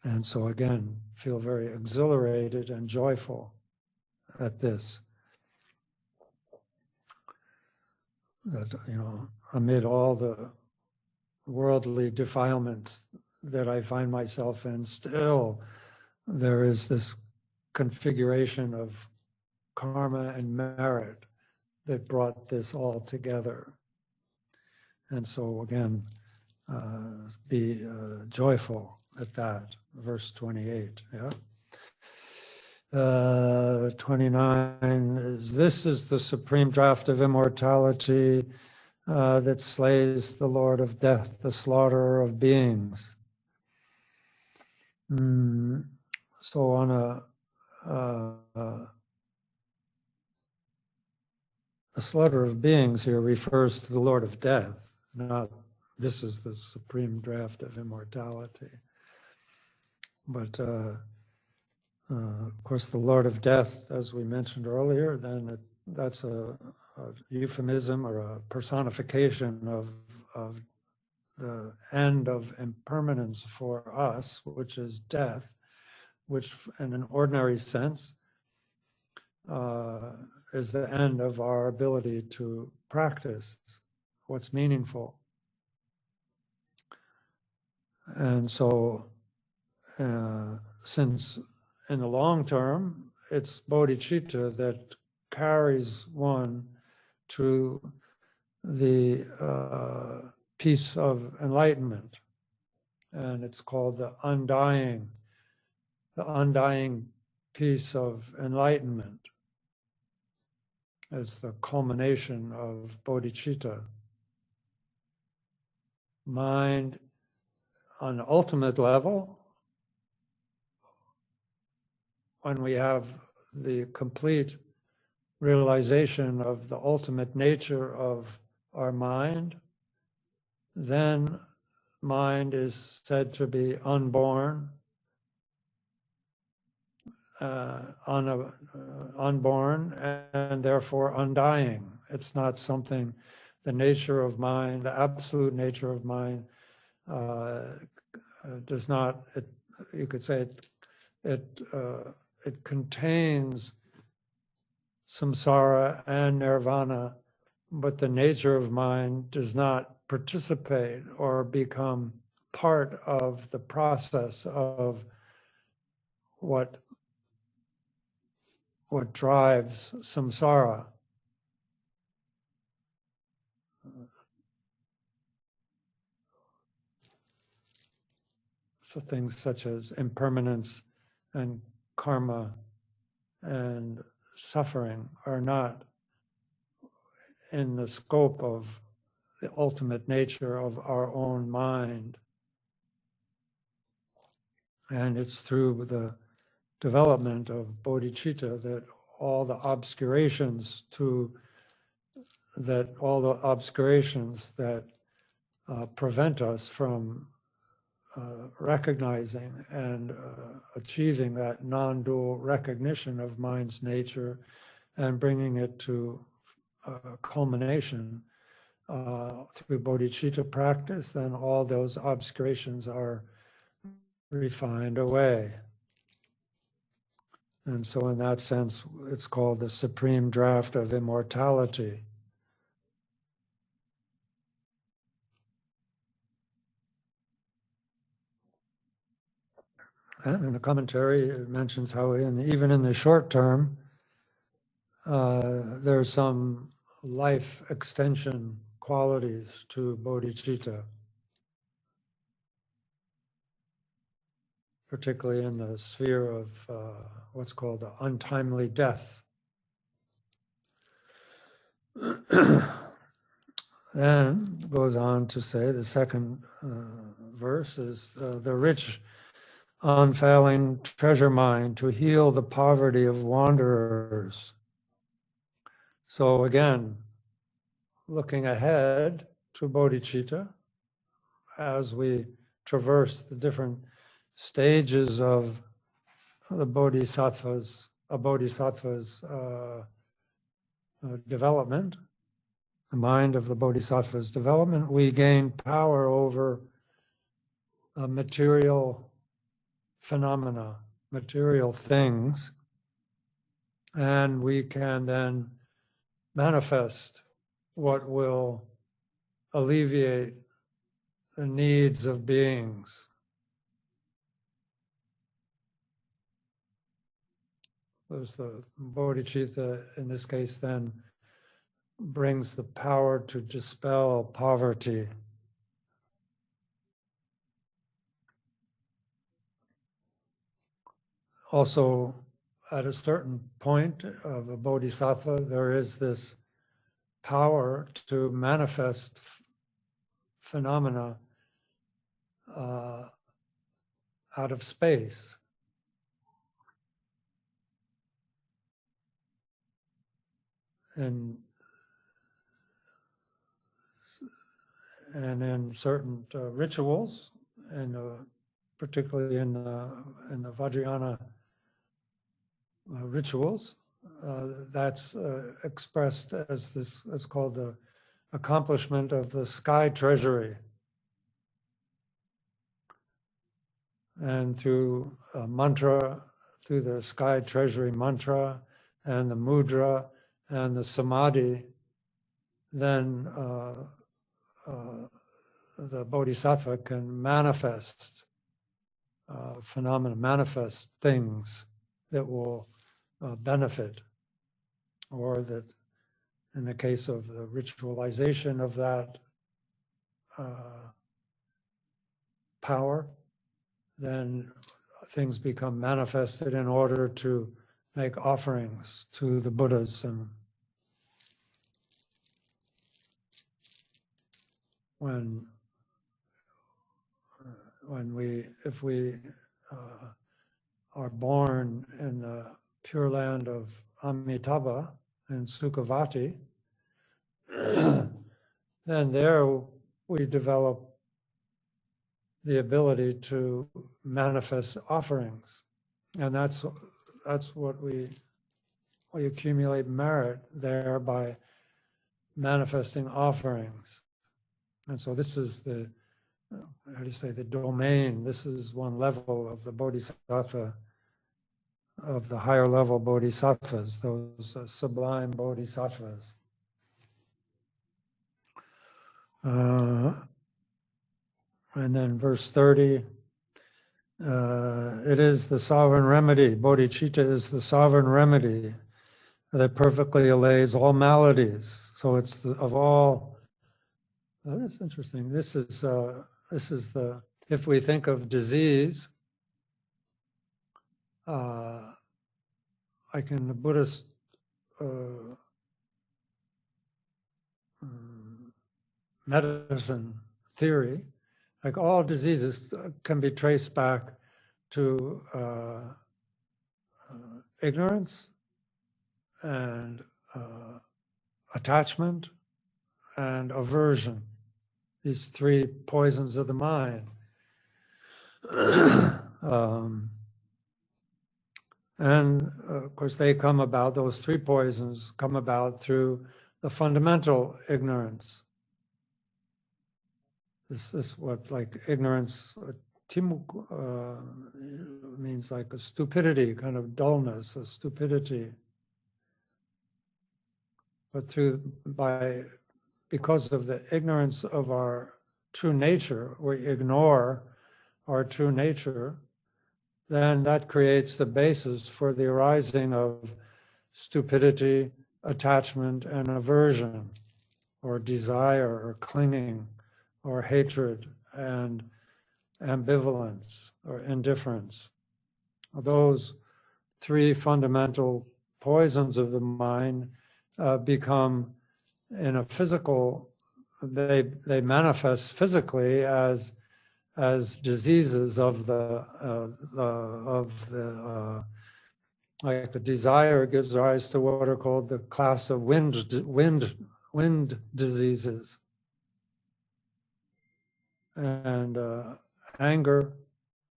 A: And so again, feel very exhilarated and joyful at this. That, amid all the worldly defilements that I find myself in, still there is this configuration of karma and merit that brought this all together. And so again, be joyful at that. Verse 28, yeah. 29 is, this is the supreme draft of immortality that slays the Lord of death, the slaughterer of beings. So on the slaughter of beings here refers to the Lord of death, not this is the supreme draft of immortality. But of course, the Lord of death, as we mentioned earlier, then that's a euphemism or a personification of the end of impermanence for us, which is death, which in an ordinary sense is the end of our ability to practice what's meaningful. And so since in the long term, it's bodhicitta that carries one to the peace of enlightenment. And it's called the undying peace of enlightenment as the culmination of bodhicitta. Mind on the ultimate level, when we have the complete realization of the ultimate nature of our mind, then mind is said to be unborn, unborn, and therefore undying. It's not something, the nature of mind, the absolute nature of mind does not, you could say it contains samsara and nirvana, but the nature of mind does not participate or become part of the process of what drives samsara. So things such as impermanence and karma and suffering are not in the scope of the ultimate nature of our own mind. And it's through the development of bodhicitta that all the obscurations that prevent us from recognizing and achieving that non-dual recognition of mind's nature and bringing it to culmination through bodhicitta practice, then all those obscurations are refined away. And so in that sense, it's called the supreme draft of immortality. And in the commentary, it mentions how even in the short term, there's some life extension qualities to bodhicitta, particularly in the sphere of what's called the untimely death. Then goes on to say, the second verse is the rich unfailing treasure mine to heal the poverty of wanderers. So again, looking ahead to bodhicitta, as we traverse the different stages of the bodhisattva's development, the mind of the bodhisattva's development, we gain power over material phenomena, material things, and we can then manifest what will alleviate the needs of beings. There's the bodhicitta, in this case, then brings the power to dispel poverty. also, at a certain point of a bodhisattva, there is this power to manifest phenomena out of space. And in certain rituals, and particularly in the Vajrayana rituals, that's expressed as this is called the accomplishment of the Sky Treasury. And through a mantra, through the Sky Treasury Mantra and the mudra and the samadhi, then the bodhisattva can manifest phenomena, manifest things that will benefit, or that in the case of the ritualization of that power, then things become manifested in order to make offerings to the Buddhas. And if we are born in the Pure Land of Amitabha and Sukhavati, then there we develop the ability to manifest offerings, and that's what we accumulate merit there by manifesting offerings. And so this is the, how do you say, the domain. This is one level of the bodhisattva, of the higher level bodhisattvas, those sublime bodhisattvas. And then verse 30, it is the sovereign remedy. Bodhicitta is the sovereign remedy that perfectly allays all maladies. So it's of all. That's interesting. This is the, if we think of disease, like in the Buddhist medicine theory, like all diseases can be traced back to ignorance and attachment and aversion, these three poisons of the mind. And of course they come about, those three poisons come about through the fundamental ignorance. This is what, like, ignorance, timuk, means like a stupidity, kind of dullness, a stupidity. But because of the ignorance of our true nature, we ignore our true nature, then that creates the basis for the arising of stupidity, attachment, and aversion, or desire, or clinging, or hatred, and ambivalence, or indifference. Those three fundamental poisons of the mind become, in a physical, they manifest physically as diseases of the like the desire gives rise to what are called the class of wind diseases. And anger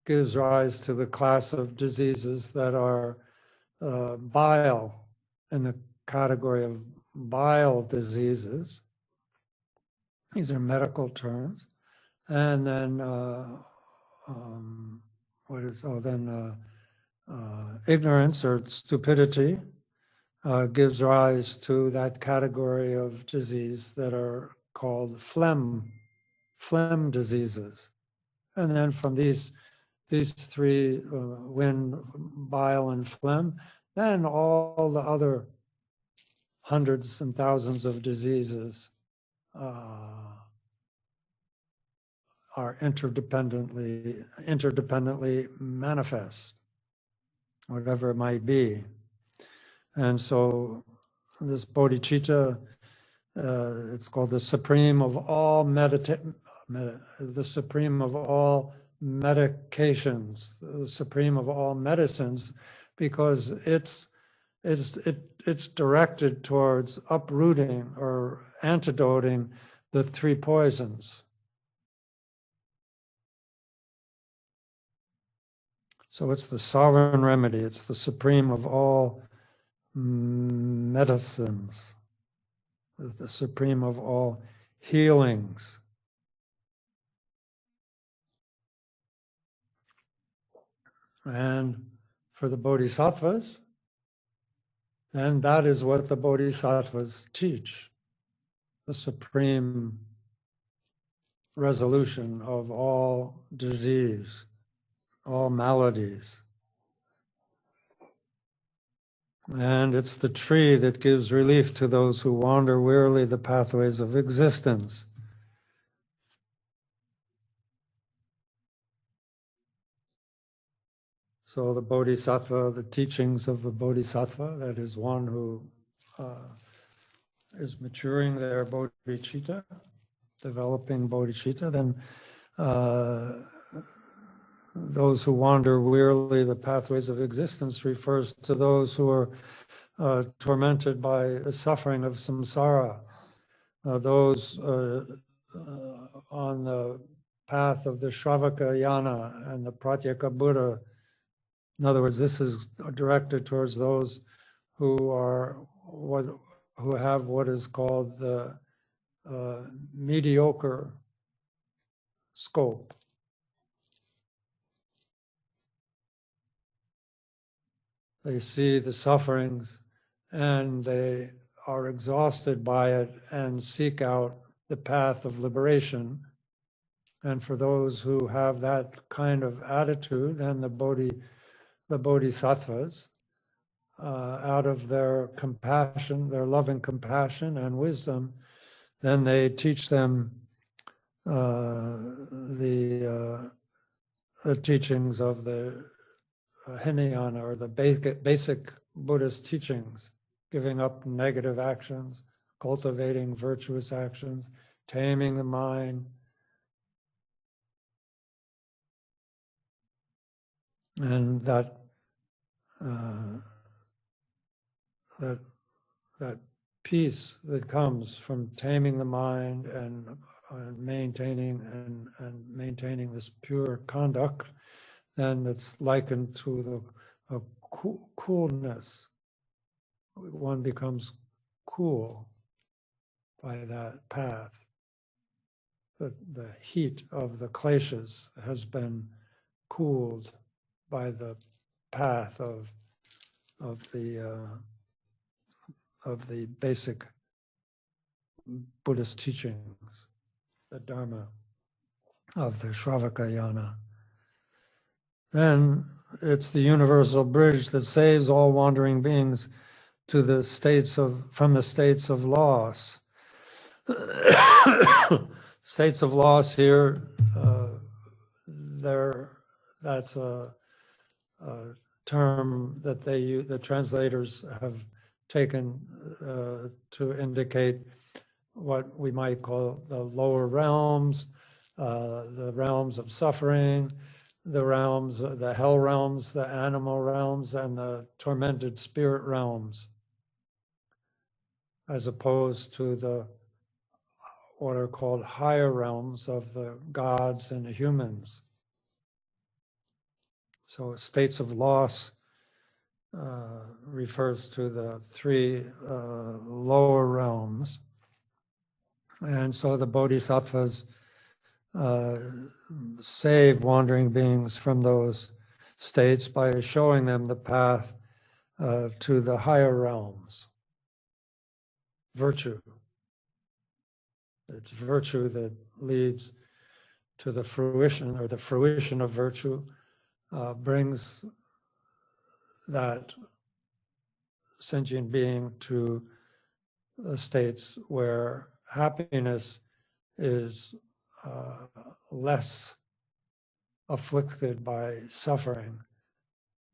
A: gives rise to the class of diseases that are bile, in the category of bile diseases. These are medical terms. And then ignorance or stupidity gives rise to that category of disease that are called phlegm diseases. And then from these three, wind, bile, and phlegm, then all the other hundreds and thousands of diseases are interdependently manifest. whatever it might be. And so this bodhicitta, it's called the supreme of all the supreme of all medications, the supreme of all medicines, because it's directed towards uprooting or antidoting the three poisons. So it's the sovereign remedy. It's the supreme of all medicines, the supreme of all healings. And for the bodhisattvas, and that is what the bodhisattvas teach, the supreme resolution of all disease, all maladies. And it's the tree that gives relief to those who wander wearily the pathways of existence. So the bodhisattva, the teachings of the bodhisattva, that is one who is maturing their bodhicitta, developing bodhicitta, then those who wander wearily the pathways of existence refers to those who are tormented by the suffering of samsara, those on the path of the Sravakayana and the Pratyeka Buddha. In other words, this is directed towards those who have what is called the mediocre scope. They see the sufferings and they are exhausted by it and seek out the path of liberation. And for those who have that kind of attitude, then the bodhisattvas, out of their compassion, their loving compassion and wisdom, then they teach them the teachings of the Hinayana, or the basic Buddhist teachings, giving up negative actions, cultivating virtuous actions, taming the mind. And that peace that comes from taming the mind and maintaining this pure conduct, then it's likened to the coolness. One becomes cool by that path. The heat of the kleshas has been cooled by the path of the basic Buddhist teachings, the Dharma of the Sravakayana. Then it's the universal bridge that saves all wandering beings to the from the states of loss. States of loss here, that's a term that the translators have taken to indicate what we might call the lower realms, the realms of suffering, the hell realms, the animal realms, and the tormented spirit realms, as opposed to what are called higher realms of the gods and the humans. So states of loss refers to the three lower realms. And so the bodhisattvas save wandering beings from those states by showing them the path to the higher realms. Virtue. It's virtue that leads to the fruition, or the fruition of virtue brings that sentient being to states where happiness is less afflicted by suffering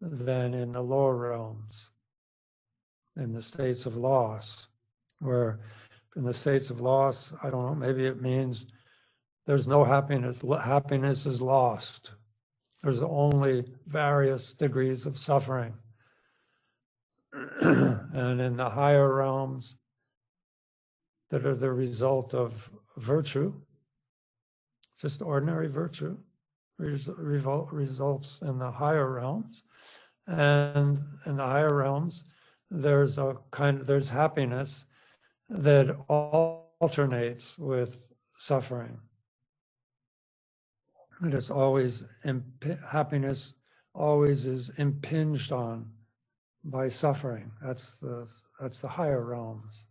A: than in the lower realms, in the states of loss, where in the states of loss, I don't know, maybe it means there's no happiness, happiness is lost. There's only various degrees of suffering. And in the higher realms that are the result of virtue, just ordinary virtue, results in the higher realms. And in the higher realms, there's happiness that alternates with suffering. And it's always, happiness always is impinged on by suffering. That's the higher realms.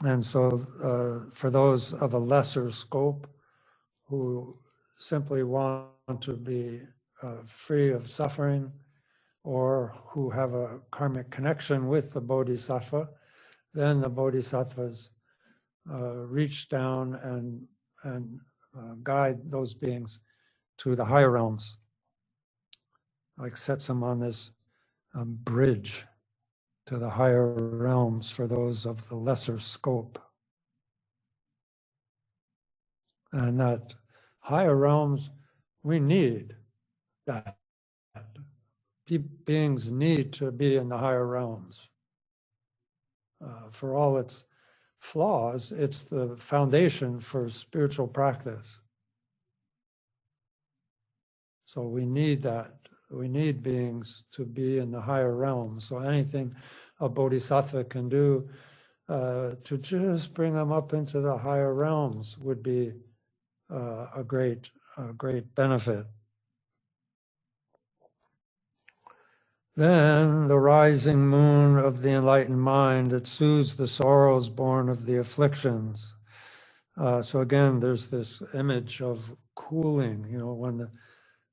A: And so for those of a lesser scope who simply want to be free of suffering, or who have a karmic connection with the Bodhisattva, then the Bodhisattvas reach down and guide those beings to the higher realms, like sets them on this bridge to the higher realms for those of the lesser scope. And that higher realms, we need that. Beings need to be in the higher realms. For all its flaws, it's the foundation for spiritual practice. So we need that. We need beings to be in the higher realms. So anything a bodhisattva can do to just bring them up into the higher realms would be a great benefit. Then the rising moon of the enlightened mind that soothes the sorrows born of the afflictions. So again, there's this image of cooling, when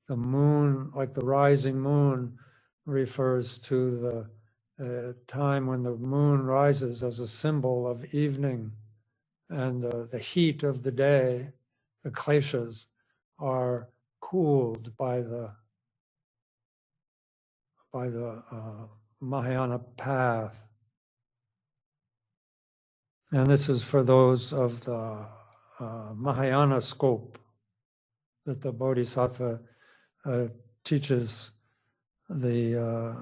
A: the moon, like the rising moon, refers to the time when the moon rises as a symbol of evening, and the heat of the day, the kleshas, are cooled by the Mahayana path. And this is for those of the Mahayana scope that the Bodhisattva teaches the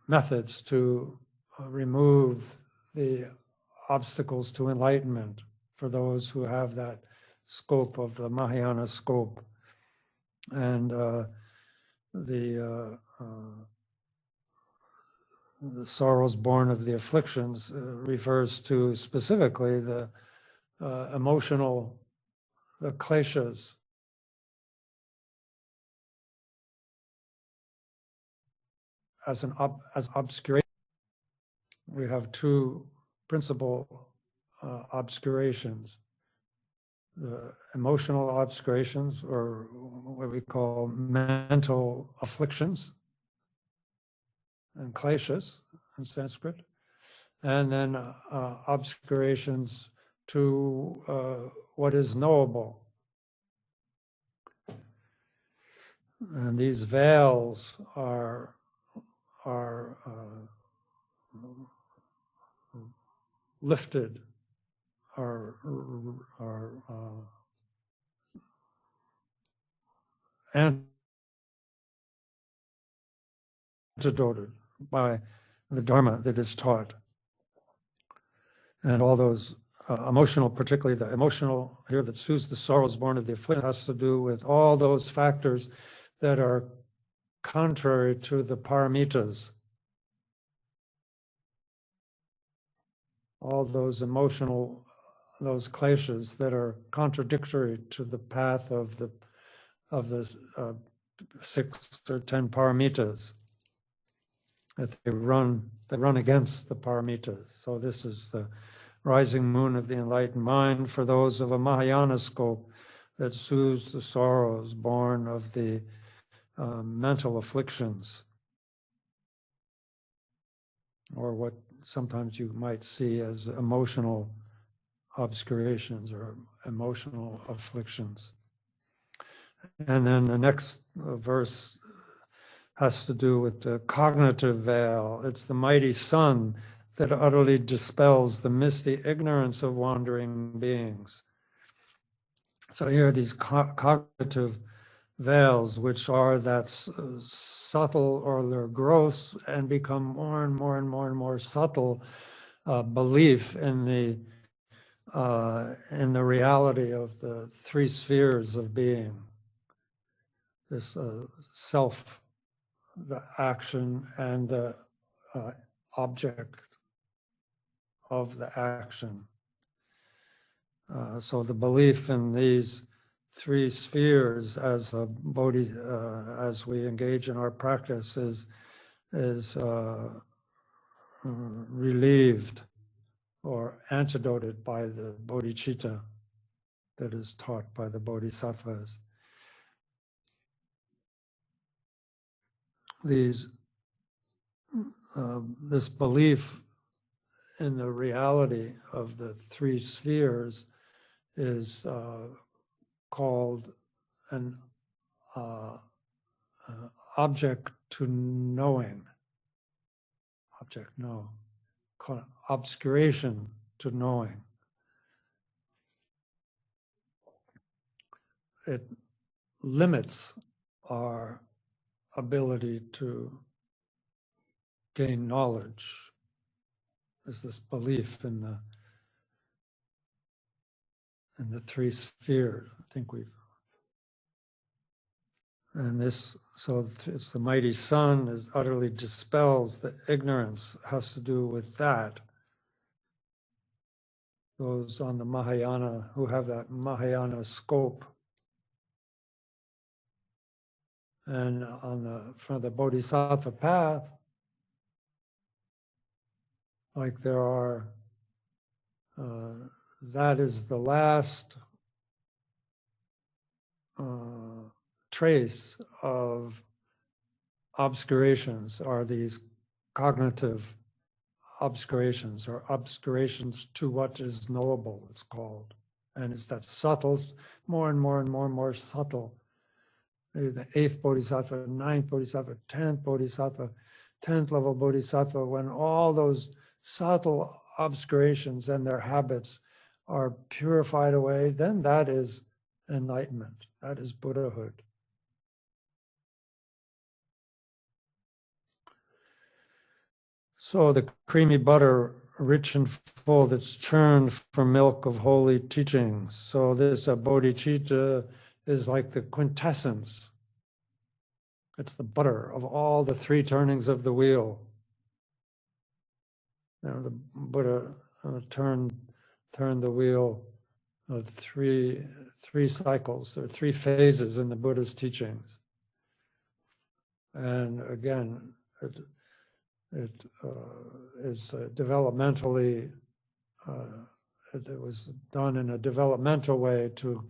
A: methods to remove the obstacles to enlightenment, for those who have that scope of the Mahayana scope. And the sorrows born of the afflictions refers to specifically the emotional, the kleshas, as obscuration. We have two principal obscurations: the emotional obscurations, or what we call mental afflictions, and kleshas in Sanskrit, and then obscurations to what is knowable. And these veils are lifted, are antidoted by the Dharma that is taught. And all those emotional, particularly the emotional here that soothes the sorrows born of the affliction, has to do with all those factors that are contrary to the paramitas. All those emotional, those kleshas that are contradictory to the path of the 6 or 10 paramitas, that they run against the paramitas. So this is the rising moon of the enlightened mind for those of a Mahayana scope that soothes the sorrows born of the mental afflictions, or what sometimes you might see as emotional obscurations or emotional afflictions. And then the next verse has to do with the cognitive veil. It's the mighty sun that utterly dispels the misty ignorance of wandering beings. So here are these cognitive veils, which are that subtle, or they're gross and become more and more and more and more subtle belief in the reality of the three spheres of being. This self, the action, and the object of the action. So the belief in these three spheres as a bodhi, as we engage in our practice, is relieved or antidoted by the bodhicitta that is taught by the bodhisattvas. This belief in the reality of the three spheres is called an object to knowing. Called obscuration to knowing. It limits our ability to gain knowledge. There's this belief in the three spheres. I think so it's the mighty sun is utterly dispels the ignorance, has to do with that. Those on the Mahayana who have that Mahayana scope. And from the Bodhisattva path, like there are, that is the last trace of obscurations, are these cognitive obscurations, or obscurations to what is knowable, it's called. And it's that subtle, more and more and more and more subtle. The 8th Bodhisattva, 9th Bodhisattva, 10th Bodhisattva, 10th level Bodhisattva, when all those subtle obscurations and their habits are purified away, then that is enlightenment. That is Buddhahood. So the creamy butter, rich and full, that's churned from milk of holy teachings. So this bodhicitta is like the quintessence. It's the butter of all the three turnings of the wheel. You know, the Buddha turned the wheel of three cycles, or three phases in the Buddha's teachings. And again, it is developmentally, it was done in a developmental way to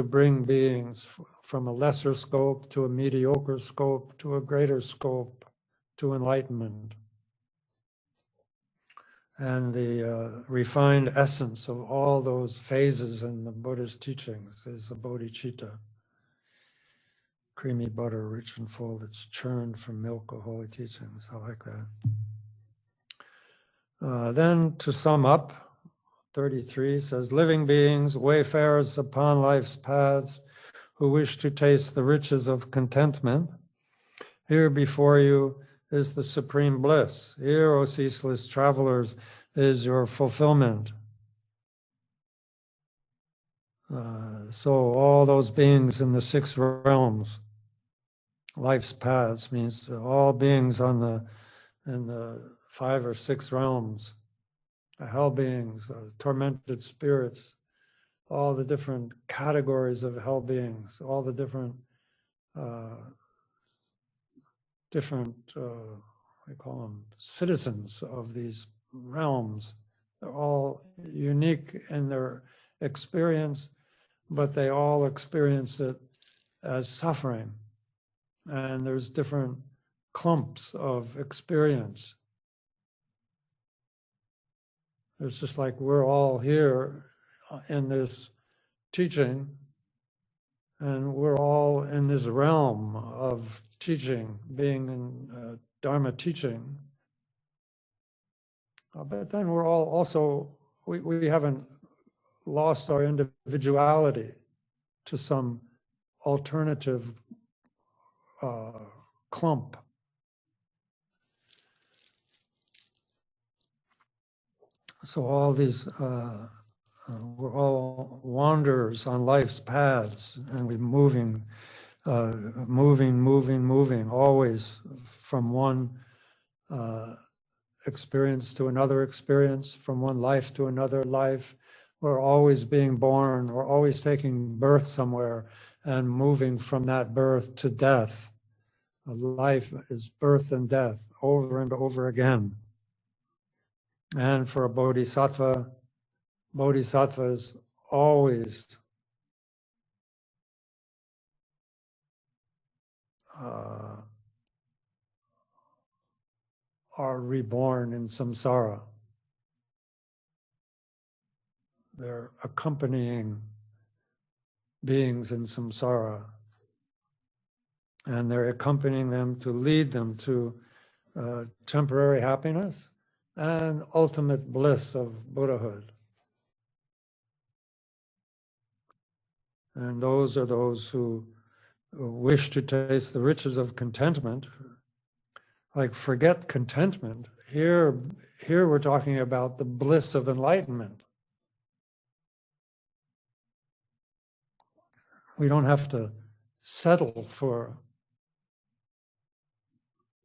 A: bring beings from a lesser scope to a mediocre scope to a greater scope to enlightenment. And the refined essence of all those phases in the Buddha's teachings is the bodhicitta. Creamy butter, rich and full, that's churned from milk of holy teachings. I like that. Then to sum up, 33 says, living beings, wayfarers upon life's paths, who wish to taste the riches of contentment, here before you is the supreme bliss. Here, O ceaseless travelers, is your fulfillment. So all those beings in the 6 realms, life's paths means all beings in the 5 or 6 realms, the hell beings, tormented spirits, all the different categories of hell beings, all the different we call them citizens of these realms. They're all unique in their experience, but they all experience it as suffering. And there's different clumps of experience. It's just like we're all here in this teaching, And we're all in this realm of teaching, being in Dharma teaching. But then we're all also, we haven't lost our individuality to some alternative clump. So all these, we're all wanderers on life's paths, and we're moving, moving, always from one experience to another experience, from one life to another life. We're always being born, we're always taking birth somewhere and moving from that birth to death. Life is birth and death over and over again. And for a bodhisattva, bodhisattvas always are reborn in samsara. They're accompanying beings in samsara, and they're accompanying them to lead them to temporary happiness and ultimate bliss of Buddhahood. And those are those who wish to taste the riches of contentment. Like, forget contentment. Here we're talking about the bliss of enlightenment. We don't have to settle for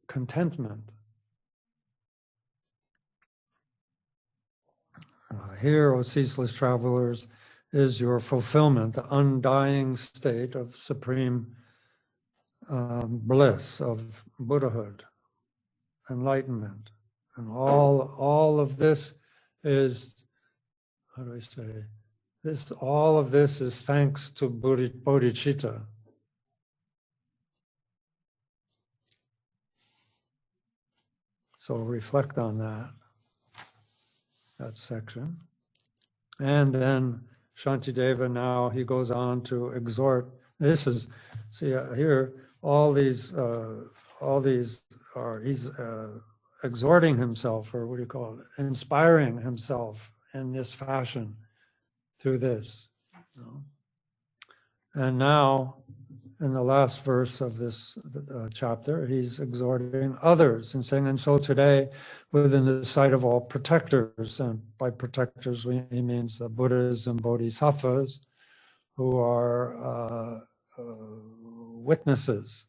A: contentment. Here, O ceaseless travelers, is your fulfillment, the undying state of supreme bliss, of Buddhahood, enlightenment. And all of this is, how do I say, all of this is thanks to Bodhichitta. So reflect on that section. And then Shantideva, now he goes on to exhort. This is, see here, all these are, he's exhorting himself, or what do you call it, inspiring himself in this fashion through this. You know? And now, in the last verse of this chapter, he's exhorting others and saying, and so today, within the sight of all protectors, and by protectors he means the Buddhas and Bodhisattvas, who are witnesses.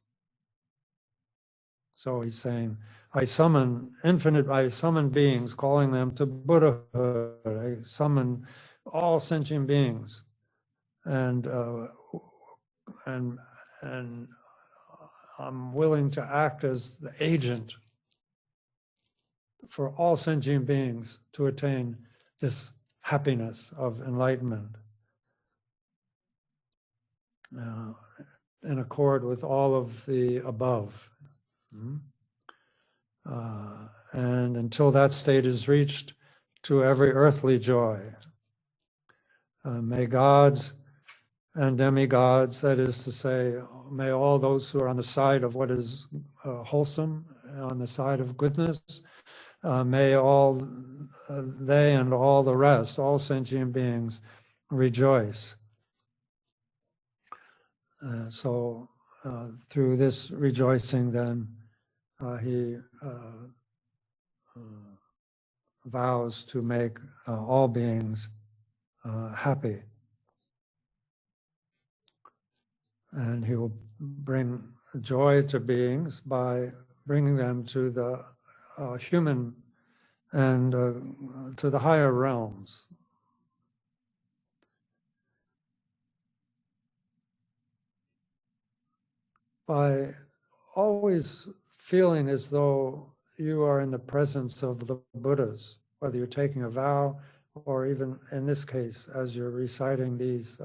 A: So he's saying, I summon beings, calling them to Buddhahood. I summon all sentient beings, and I'm willing to act as the agent for all sentient beings to attain this happiness of enlightenment, in accord with all of the above. And until that state is reached, to every earthly joy, may gods and demigods, that is to say, may all those who are on the side of what is wholesome, on the side of goodness, may all they and all the rest, all sentient beings, rejoice. So through this rejoicing, then, he vows to make all beings happy. And he will bring joy to beings by bringing them to the human and to the higher realms. By always feeling as though you are in the presence of the Buddhas, whether you're taking a vow or even in this case, as you're reciting these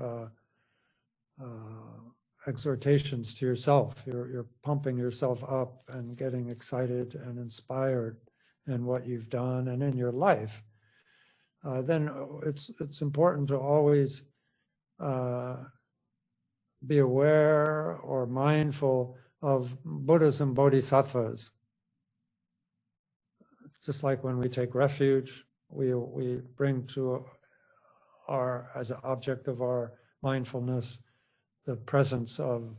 A: exhortations to yourself, you're pumping yourself up and getting excited and inspired in what you've done and in your life. Then it's important to always be aware or mindful of Buddhas and Bodhisattvas. Just like when we take refuge, we bring to our, as an object of our mindfulness, the presence of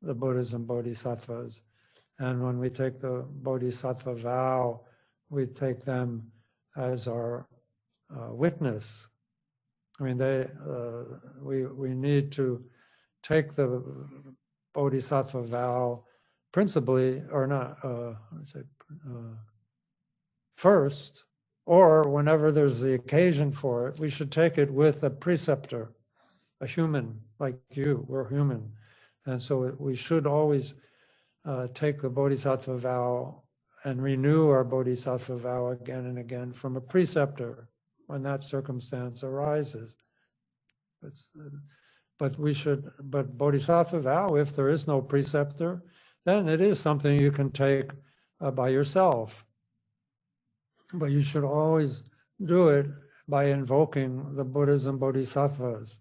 A: the Buddhas and Bodhisattvas. And when we take the Bodhisattva vow, we take them as our witness. I mean, we need to take the Bodhisattva vow principally, or not, first, or whenever there's the occasion for it, we should take it with a preceptor, a human like you. We're human. And so we should always take the Bodhisattva vow and renew our Bodhisattva vow again and again from a preceptor when that circumstance arises. But Bodhisattva vow, if there is no preceptor, then it is something you can take by yourself. But you should always do it by invoking the Buddhas and Bodhisattvas.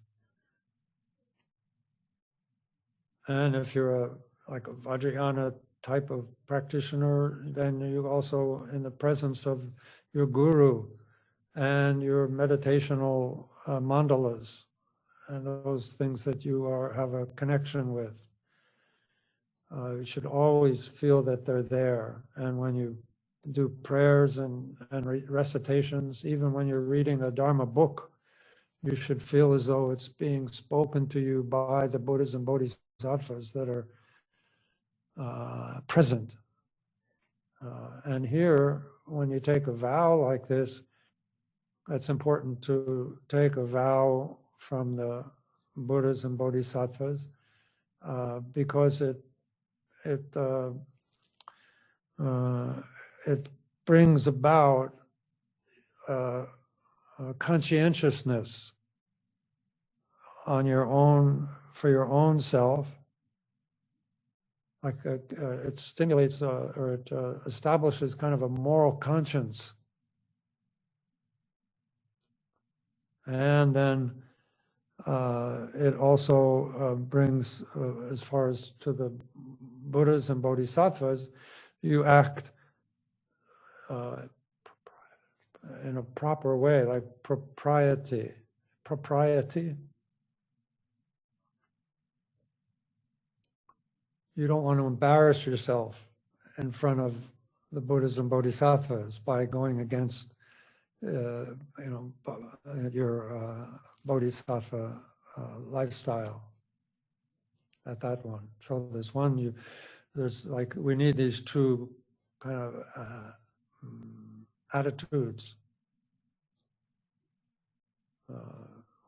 A: And if you're like a Vajrayana type of practitioner, then you also in the presence of your guru and your meditational mandalas and those things that you have a connection with. You should always feel that they're there. And when you do prayers and recitations, even when you're reading a Dharma book, you should feel as though it's being spoken to you by the Buddhas and Bodhisattvas that are present. And here, when you take a vow like this, it's important to take a vow from the Buddhas and Bodhisattvas because it brings about conscientiousness on your own, for your own self. Like it stimulates or it establishes kind of a moral conscience. And then it also brings, as far as to the Buddhas and Bodhisattvas, you act in a proper way, like propriety. You don't want to embarrass yourself in front of the Buddhas and Bodhisattvas by going against, your Bodhisattva lifestyle at that one. So there's one, we need these two kind of attitudes.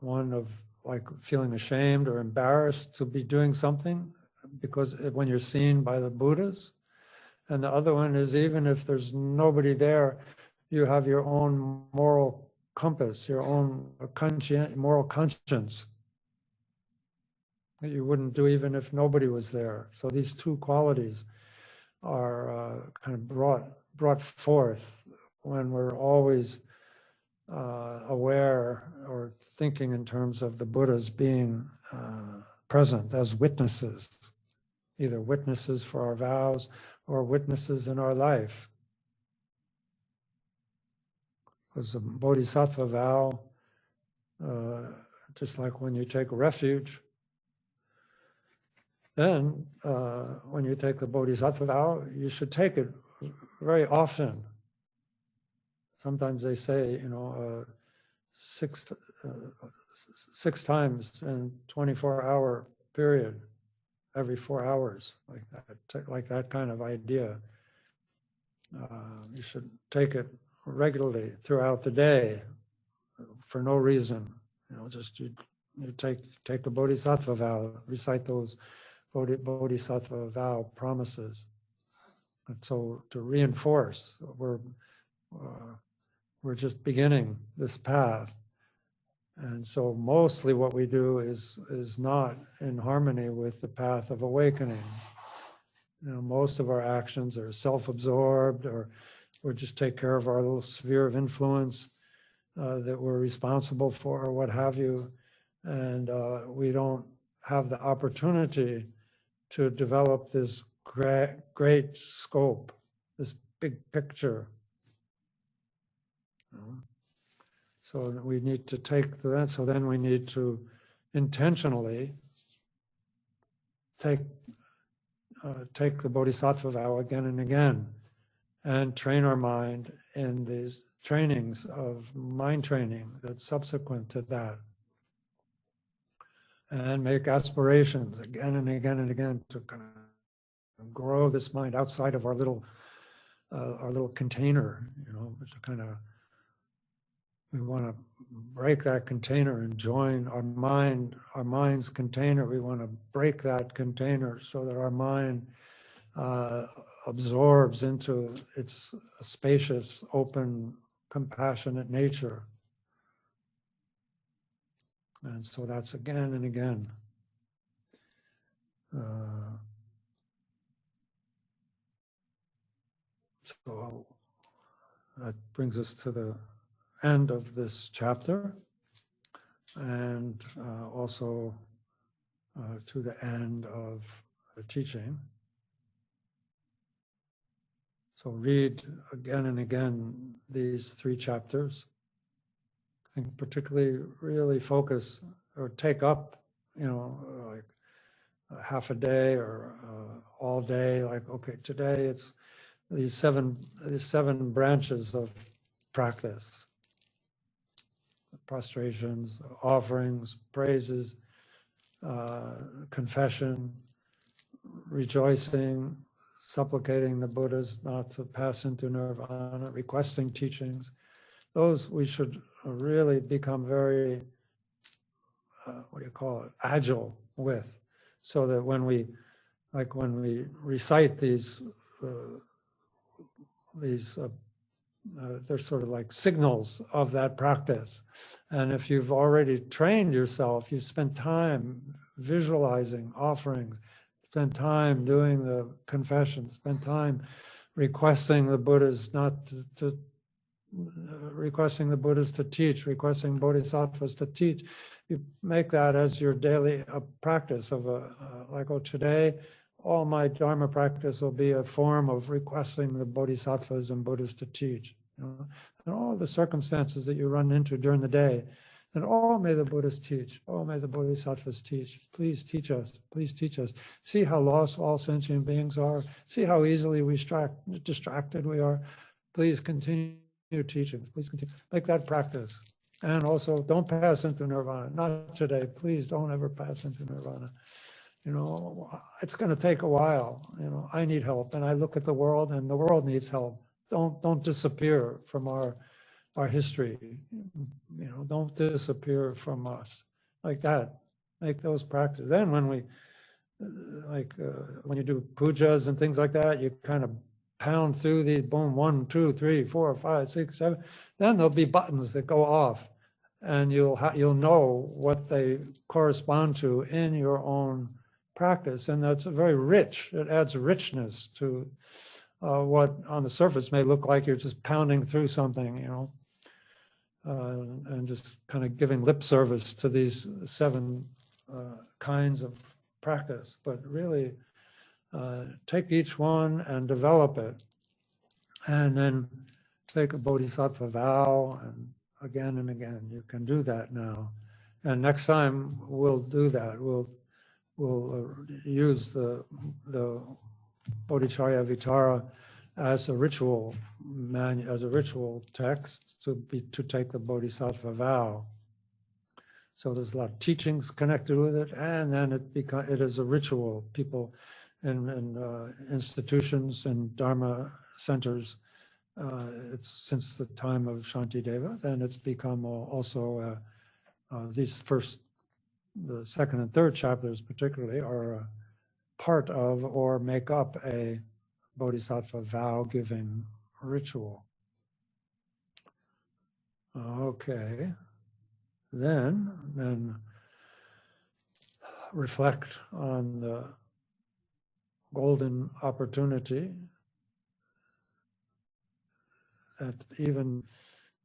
A: One of like feeling ashamed or embarrassed to be doing something because when you're seen by the Buddhas, and the other one is even if there's nobody there, you have your own moral compass, your own moral conscience that you wouldn't do even if nobody was there. So these two qualities are kind of brought forth when we're always aware or thinking in terms of the Buddhas being present as witnesses, either witnesses for our vows or witnesses in our life. Because the Bodhisattva vow, just like when you take refuge, then when you take the Bodhisattva vow, you should take it very often. Sometimes they say, 6 times in 24-hour period, every 4 hours, like that kind of idea. You should take it regularly throughout the day for no reason. Just you take the Bodhisattva vow, recite those Bodhisattva vow promises. And so to reinforce, we're just beginning this path. And so mostly what we do is not in harmony with the path of awakening. Most of our actions are self-absorbed, or we just take care of our little sphere of influence that we're responsible for, or what have you. And we don't have the opportunity to develop this great scope, this big picture. So we need to take that. So then we need to intentionally take the Bodhisattva vow again and again, and train our mind in these trainings of mind training that's subsequent to that, and make aspirations again and again and again to kind of grow this mind outside of our little container, to kind of, we want to break that container and join our mind's container. We want to break that container so that our mind absorbs into its spacious, open, compassionate nature. And so that's again and again. So that brings us to the end of this chapter, and also to the end of the teaching. So read again and again these 3 chapters, and particularly really focus or take up, like half a day or all day. Like, okay, today it's these seven branches of practice: prostrations, offerings, praises, confession, rejoicing, supplicating the Buddhas not to pass into nirvana, requesting teachings. Those we should really become very, agile with, so that when we recite these, they're sort of like signals of that practice. And if you've already trained yourself, you've spent time visualizing offerings, spend time doing the confessions, spend time requesting the Buddhas requesting the Buddhas to teach, requesting Bodhisattvas to teach. You make that as your daily practice of today, all my Dharma practice will be a form of requesting the Bodhisattvas and Buddhas to teach. And all the circumstances that you run into during the day, and may the Buddhas teach, may the Bodhisattvas teach. Please teach us, please teach us. See how lost all sentient beings are. See how easily we distracted we are. Please continue teaching, please continue. Make that practice. And also, don't pass into nirvana. Not today, please don't ever pass into nirvana. It's going to take a while. I need help, and I look at the world, and the world needs help. Don't disappear from our history. Don't disappear from us like that. Make those practices. Then when we when you do pujas and things like that, you kind of pound through these, boom, 1, 2, 3, 4, 5, 6, 7. Then there'll be buttons that go off, and you'll know what they correspond to in your own practice, and that's very rich. It adds richness to what on the surface may look like you're just pounding through something, and just kind of giving lip service to these 7 kinds of practice. But really take each one and develop it, and then take a Bodhisattva vow, and again, you can do that now. And next time we'll do that. We'll use the Bodhicharyavatara as a ritual text to take the Bodhisattva vow. So there's a lot of teachings connected with it, and then it is a ritual. People in institutions and Dharma centers, it's since the time of Shantideva, and it's become also these the 2nd and 3rd chapters particularly are a part of or make up a Bodhisattva vow giving ritual. Okay, then reflect on the golden opportunity that even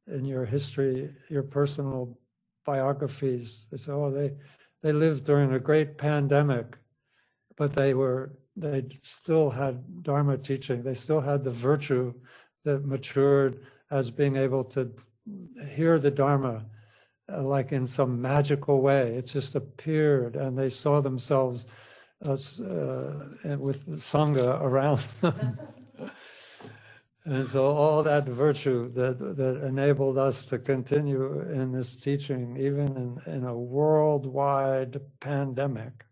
A: in your history, your personal biographies, they say, They lived during a great pandemic, but they still had Dharma teaching. They still had the virtue that matured as being able to hear the Dharma like in some magical way. It just appeared, and they saw themselves with Sangha around them. And so all that virtue that enabled us to continue in this teaching, even in a worldwide pandemic,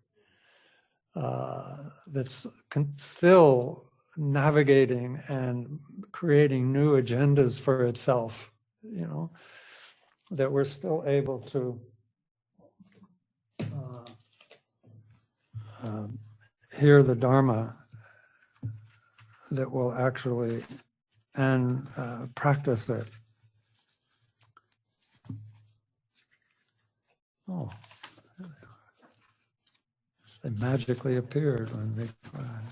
A: that's still navigating and creating new agendas for itself, you know, that we're still able to hear the Dharma that will actually and practice it. Oh, they magically appeared when they cried.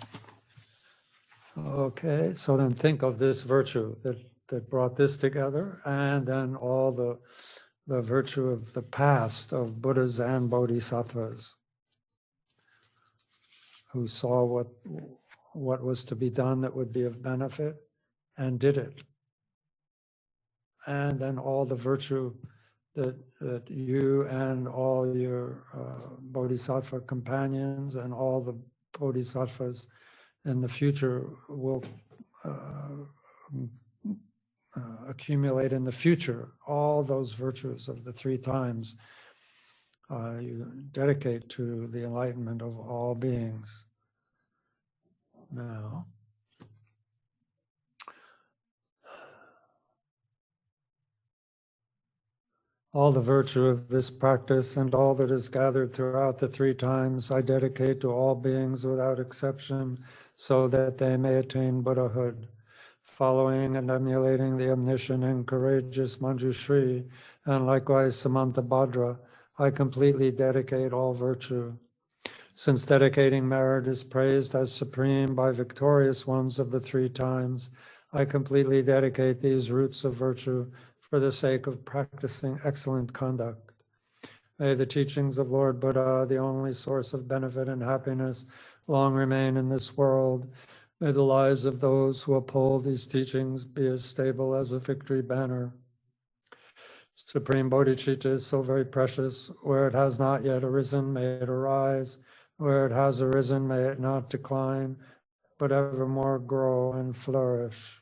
A: Okay, so then think of this virtue that brought this together, and then all the virtue of the past of Buddhas and Bodhisattvas who saw what was to be done that would be of benefit and did it. And then all the virtue that you and all your Bodhisattva companions and all the Bodhisattvas in the future will accumulate in the future. All those virtues of the 3 times you dedicate to the enlightenment of all beings. Now, all the virtue of this practice and all that is gathered throughout the 3 times I dedicate to all beings without exception, so that they may attain Buddhahood. Following and emulating the omniscient and courageous Manjushri, and likewise Samantabhadra, I completely dedicate all virtue. Since dedicating merit is praised as supreme by victorious ones of the 3 times, I completely dedicate these roots of virtue for the sake of practicing excellent conduct. May the teachings of Lord Buddha, the only source of benefit and happiness, long remain in this world. May the lives of those who uphold these teachings be as stable as a victory banner. Supreme Bodhichitta is so very precious. Where it has not yet arisen, may it arise. Where it has arisen, may it not decline, but evermore grow and flourish.